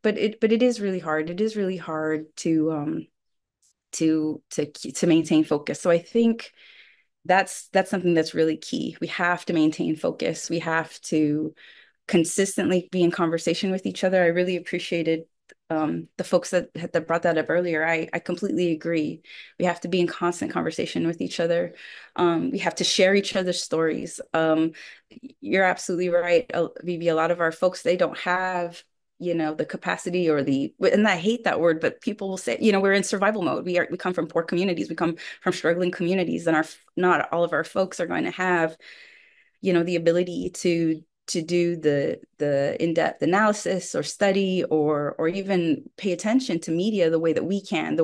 it is really hard. It is really hard to maintain focus. So I think that's something that's really key. We have to maintain focus. We have to consistently be in conversation with each other. I really appreciated the folks that brought that up earlier. I completely agree. We have to be in constant conversation with each other. We have to share each other's stories. You're absolutely right, Vivi. A lot of our folks, they don't have the capacity and I hate that word, but people will say, we're in survival mode. We come from poor communities. We come from struggling communities, and not all of our folks are going to have the ability to do the in-depth analysis or study or even pay attention to media the way that we can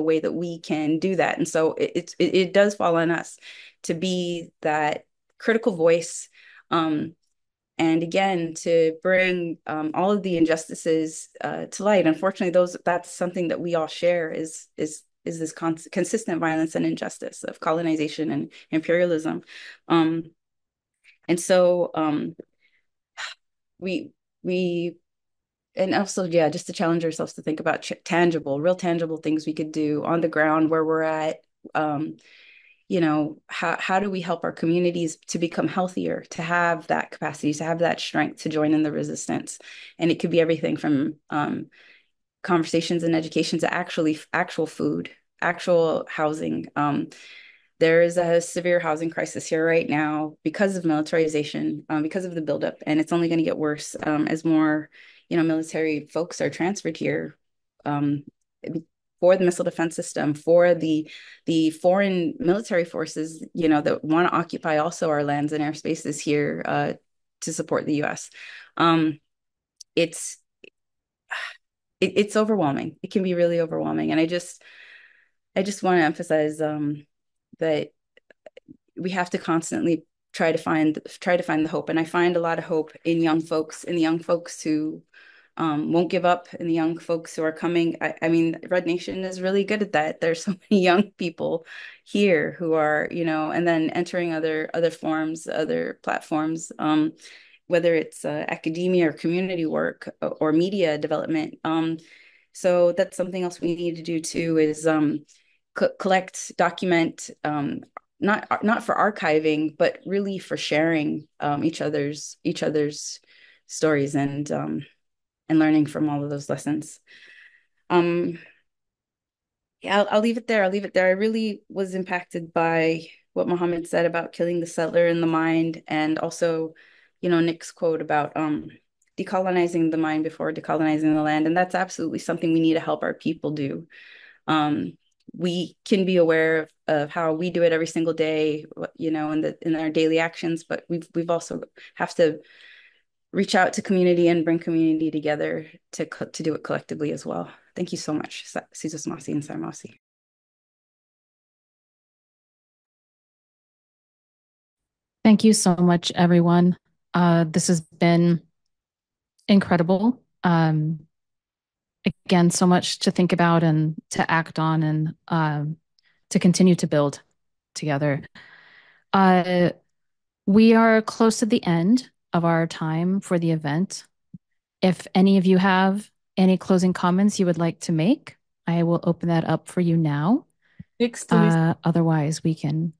do that. And so it does fall on us to be that critical voice, and again, to bring all of the injustices to light. Unfortunately, that's something that we all share is this consistent violence and injustice of colonization and imperialism. And so we and also, yeah, just to challenge ourselves to think about real tangible things we could do on the ground where we're at. How do we help our communities to become healthier, to have that capacity, to have that strength to join in the resistance? And it could be everything from conversations and education to actual food, actual housing. There is a severe housing crisis here right now because of militarization, because of the buildup, and it's only going to get worse as more, military folks are transferred here for the missile defense system, for the foreign military forces, that want to occupy also our lands and airspaces here to support the U.S. It's overwhelming. It can be really overwhelming, and I just want to emphasize that we have to constantly try to find the hope. And I find a lot of hope in the young folks who won't give up, and the young folks who are coming. I mean, Red Nation is really good at that. There's so many young people here who are, and then entering other forms, other platforms, whether it's academia or community work or media development. So that's something else we need to do too, is collect, document, not for archiving, but really for sharing each other's stories and learning from all of those lessons. Um, yeah, I'll leave it there. I'll leave it there. I really was impacted by what Mohammed said about killing the settler in the mind, and also, Nick's quote about decolonizing the mind before decolonizing the land. And that's absolutely something we need to help our people do. Um, we can be aware of how we do it every single day, in our daily actions, but we've also have to reach out to community and bring community together to do it collectively as well. Thank you so much, Caesar Masi and Sarmasi. Thank you so much, everyone. This has been incredible. Again, so much to think about and to act on, and to continue to build together. We are close to the end of our time for the event. If any of you have any closing comments you would like to make, I will open that up for you now. Otherwise, we can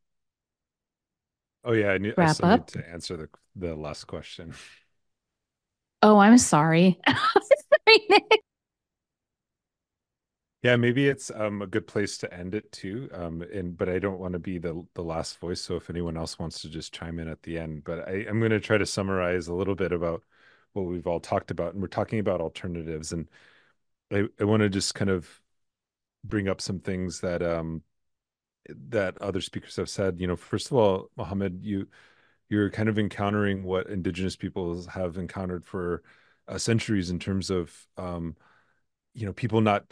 Oh yeah, I wrap still need up. to answer the last question. Oh, I'm sorry. Sorry, Nick. Yeah, maybe it's a good place to end it too. But I don't want to be the last voice. So if anyone else wants to just chime in at the end, but I'm going to try to summarize a little bit about what we've all talked about, and we're talking about alternatives, and I want to just kind of bring up some things that other speakers have said. First of all, Mohammed, you're kind of encountering what indigenous peoples have encountered for centuries in terms of people not,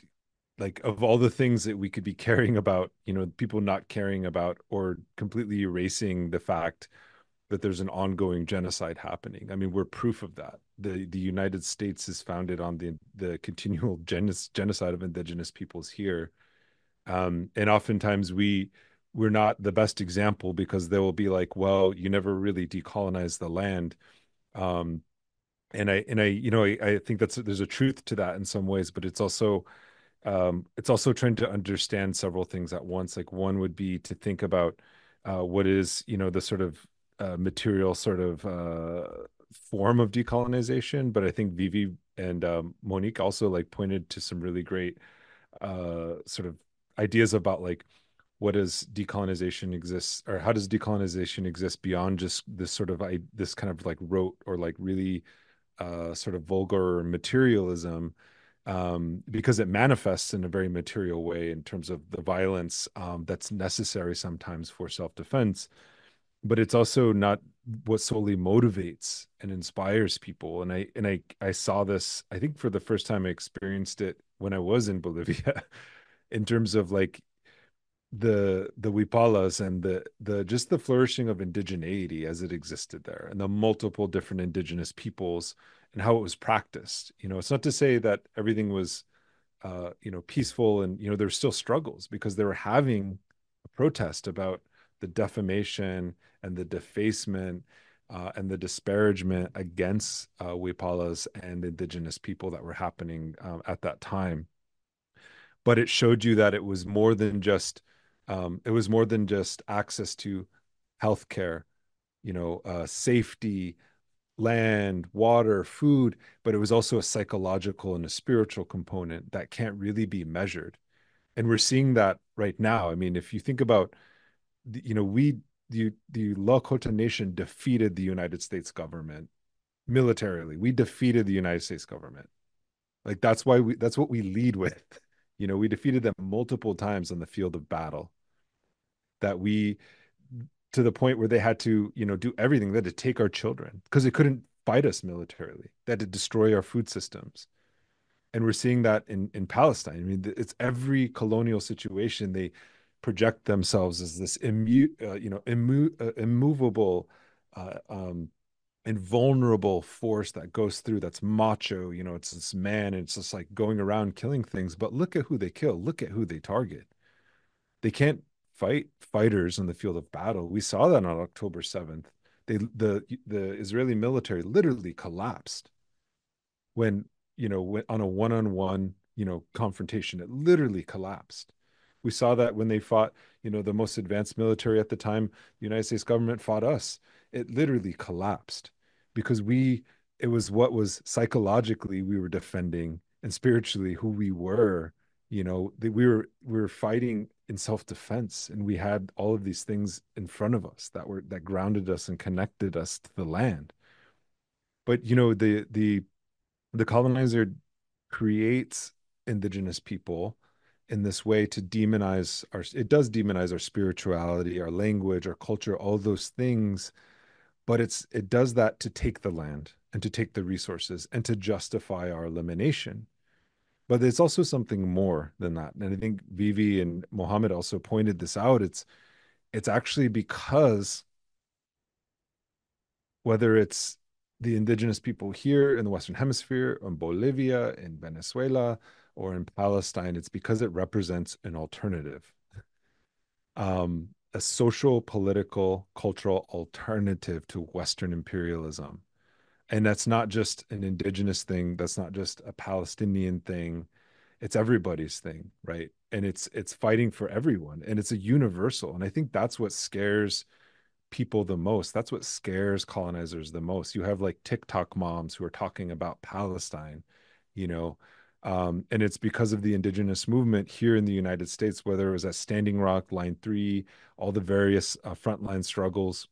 like, of all the things that we could be caring about, people not caring about or completely erasing the fact that there's an ongoing genocide happening. I mean, we're proof of that. The United States is founded on the continual genocide of indigenous peoples here. And oftentimes we're not the best example, because they will be like, well, you never really decolonized the land. Um, and I think there's a truth to that in some ways, but it's also trying to understand several things at once. Like, one would be to think about what is, the sort of material sort of form of decolonization. But I think Vivi and Monique also like pointed to some really great sort of ideas about, like, what does decolonization exist, or how does decolonization exist beyond just this sort of this kind of like rote or like really sort of vulgar materialism, because it manifests in a very material way in terms of the violence that's necessary sometimes for self-defense. But it's also not what solely motivates and inspires people. And I saw this, I think for the first time I experienced it when I was in Bolivia, in terms of like the Wipalas and the just the flourishing of indigeneity as it existed there, and the multiple different indigenous peoples and how it was practiced. It's not to say that everything was peaceful, and there's still struggles, because they were having a protest about the defamation and the defacement and the disparagement against Wipalas and indigenous people that were happening at that time. But it showed you that it was more than just access to healthcare, safety, land, water, food, but it was also a psychological and a spiritual component that can't really be measured. And we're seeing that right now. I mean, if you think about, the Lakota Nation defeated the United States government militarily. We defeated the United States government. Like, that's what we lead with. We defeated them multiple times on the field of battle, that we, to the point where they had to, do everything. They had to take our children because they couldn't fight us militarily. They had to destroy our food systems. And we're seeing that in Palestine. I mean, it's every colonial situation. They project themselves as this immovable, and vulnerable force that goes through, that's macho, it's this man, and it's just like going around killing things. But look at who they kill, look at who they target. They can't fight fighters in the field of battle. We saw that on October 7th. The Israeli military literally collapsed when, on a one-on-one, confrontation. It literally collapsed. We saw that when they fought, the most advanced military at the time, the United States government fought us. It literally collapsed because it was what was psychologically we were defending, and spiritually who we were. We were fighting in self-defense, and we had all of these things in front of us that grounded us and connected us to the land. But the colonizer creates indigenous people in this way to demonize it does demonize our spirituality, our language, our culture, all those things. But it does that to take the land and to take the resources and to justify our elimination. But it's also something more than that. And I think Vivi and Mohammed also pointed this out. It's actually because, whether it's the indigenous people here in the Western Hemisphere, in Bolivia, in Venezuela, or in Palestine, it's because it represents an alternative, a social, political, cultural alternative to Western imperialism. And that's not just an indigenous thing. That's not just a Palestinian thing. It's everybody's thing, right? And it's fighting for everyone, and it's a universal. And I think that's what scares people the most. That's what scares colonizers the most. You have like TikTok moms who are talking about Palestine, you know, and it's because of the indigenous movement here in the United States, whether it was at Standing Rock, Line 3, all the various frontline struggles,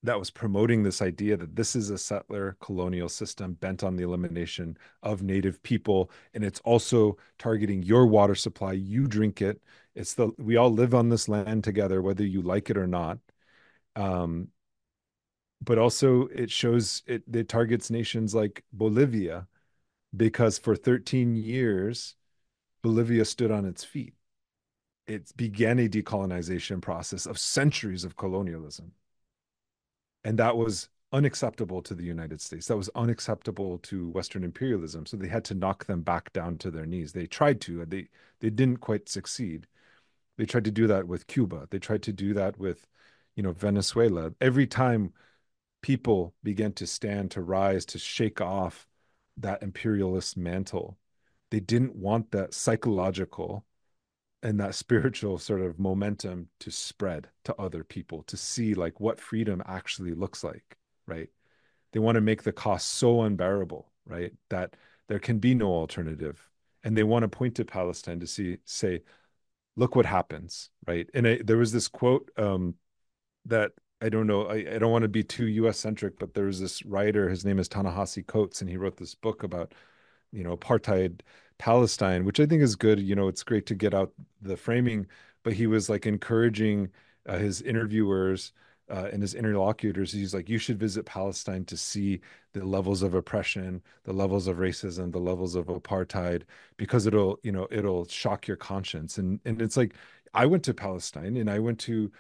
that was promoting this idea that this is a settler colonial system bent on the elimination of native people. And it's also targeting your water supply. You drink it. We all live on this land together, whether you like it or not. Um, but also it targets nations like Bolivia, because for 13 years, Bolivia stood on its feet. It began a decolonization process of centuries of colonialism. And that was unacceptable to the United States. That was unacceptable to Western imperialism. So they had to knock them back down to their knees. They tried to, they didn't quite succeed. They tried to do that with Cuba. They tried to do that with, Venezuela. Every time people began to stand, to rise, to shake off that imperialist mantle, they didn't want that psychological and that spiritual sort of momentum to spread to other people, to see like what freedom actually looks like, right? They want to make the cost so unbearable, right, that there can be no alternative. And they want to point to Palestine to say, look what happens, right? And there was this quote that I don't know, I don't want to be too US centric, but there was this writer, his name is Ta-Nehisi Coates, and he wrote this book about, apartheid Palestine, which I think is good. It's great to get out the framing, but he was like encouraging his interviewers and his interlocutors. He's like, you should visit Palestine to see the levels of oppression, the levels of racism, the levels of apartheid, because it'll shock your conscience. And it's like, I went to Palestine and I went to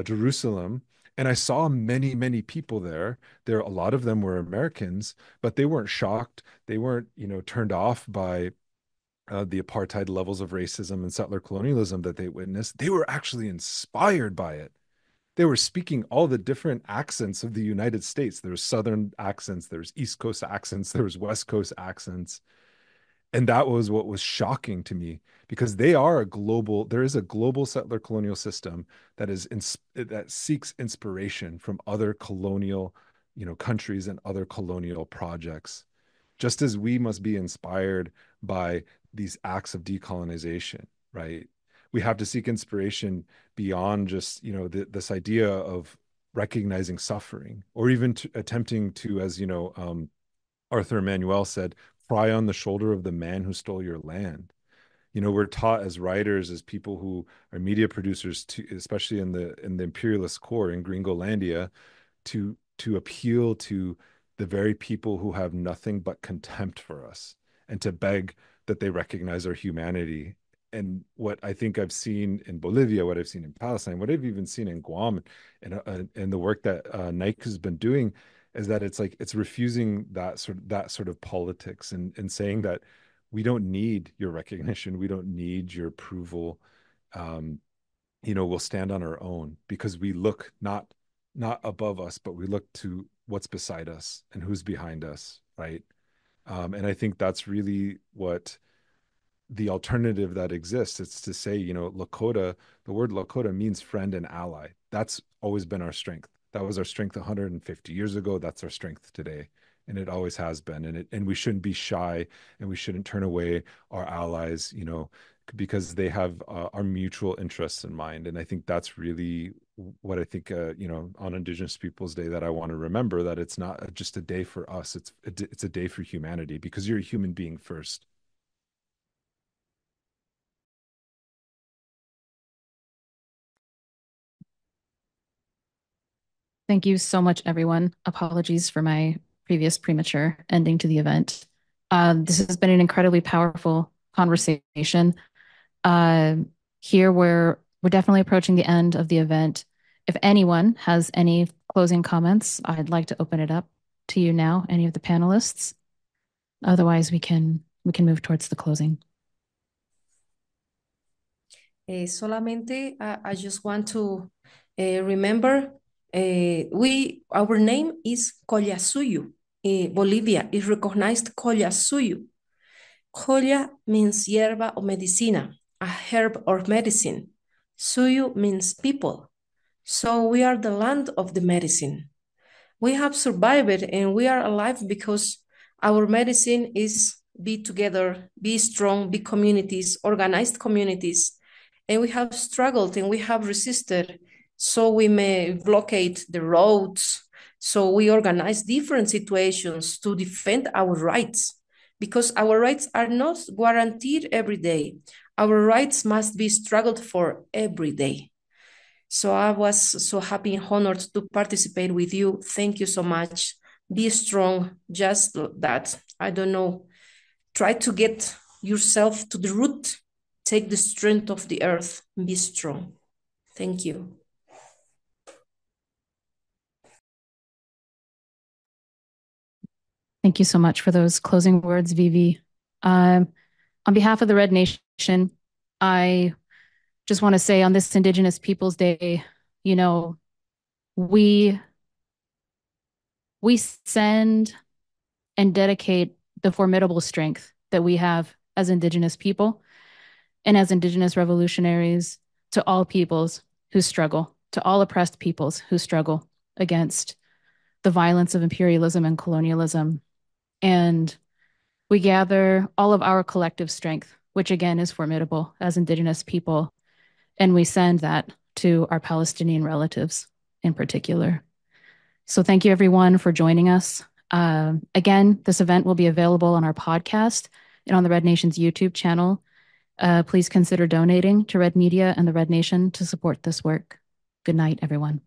Jerusalem, and I saw many, many people there. A lot of them were Americans, but they weren't shocked. They weren't, turned off by the apartheid levels of racism and settler colonialism that they witnessed. They were actually inspired by it. They were speaking all the different accents of the United States. There was Southern accents, there was East Coast accents, there was West Coast accents. And that was what was shocking to me, because there is a global settler colonial system that seeks inspiration from other colonial, countries and other colonial projects, just as we must be inspired by these acts of decolonization, right? We have to seek inspiration beyond just, this idea of recognizing suffering, or even attempting to, as Arthur Emanuel said, cry on the shoulder of the man who stole your land. We're taught as writers, as people who are media producers, especially in the imperialist core in Gringolandia, to appeal to the very people who have nothing but contempt for us, and to beg that they recognize our humanity. And what I think I've seen in Bolivia, what I've seen in Palestine, what I've even seen in Guam, and the work that Nike has been doing, is that it's like it's refusing that sort of politics and saying that we don't need your recognition, we don't need your approval. Um, we'll stand on our own because we look not above us, but we look to what's beside us and who's behind us, right? And I think that's really what the alternative that exists. It's to say, Lakota, the word Lakota means friend and ally. That's always been our strength. That was our strength 150 years ago. That's our strength today. And it always has been. And we shouldn't be shy, and we shouldn't turn away our allies, because they have our mutual interests in mind. And I think that's really what I think, on Indigenous Peoples Day, that I want to remember, that it's not just a day for us. It's a day for humanity, because you're a human being first. Thank you so much, everyone. Apologies for my previous premature ending to the event. This has been an incredibly powerful conversation. Uh, Here we're definitely approaching the end of the event. If anyone has any closing comments, I'd like to open it up to you now, any of the panelists. Otherwise, we can move towards the closing. Solamente, I just want to remember, our name is Collasuyu. Bolivia is recognized Collasuyu. Colla means hierba or medicina, a herb or medicine. Suyu means people. So we are the land of the medicine. We have survived and we are alive because our medicine is be together, be strong, be communities, organized communities. And we have struggled and we have resisted. So we may blockade the roads. So we organize different situations to defend our rights, because our rights are not guaranteed every day. Our rights must be struggled for every day. So I was so happy and honored to participate with you. Thank you so much. Be strong, just that. I don't know. Try to get yourself to the root. Take the strength of the earth. Be strong. Thank you. Thank you so much for those closing words, Vivi. On behalf of the Red Nation, I just want to say on this Indigenous Peoples Day, we send and dedicate the formidable strength that we have as Indigenous people and as Indigenous revolutionaries to all peoples who struggle, to all oppressed peoples who struggle against the violence of imperialism and colonialism. And we gather all of our collective strength, which again is formidable as Indigenous people, and we send that to our Palestinian relatives in particular. So thank you everyone for joining us. Again, this event will be available on our podcast and on the Red Nation's YouTube channel. Please consider donating to Red Media and the Red Nation to support this work. Good night, everyone.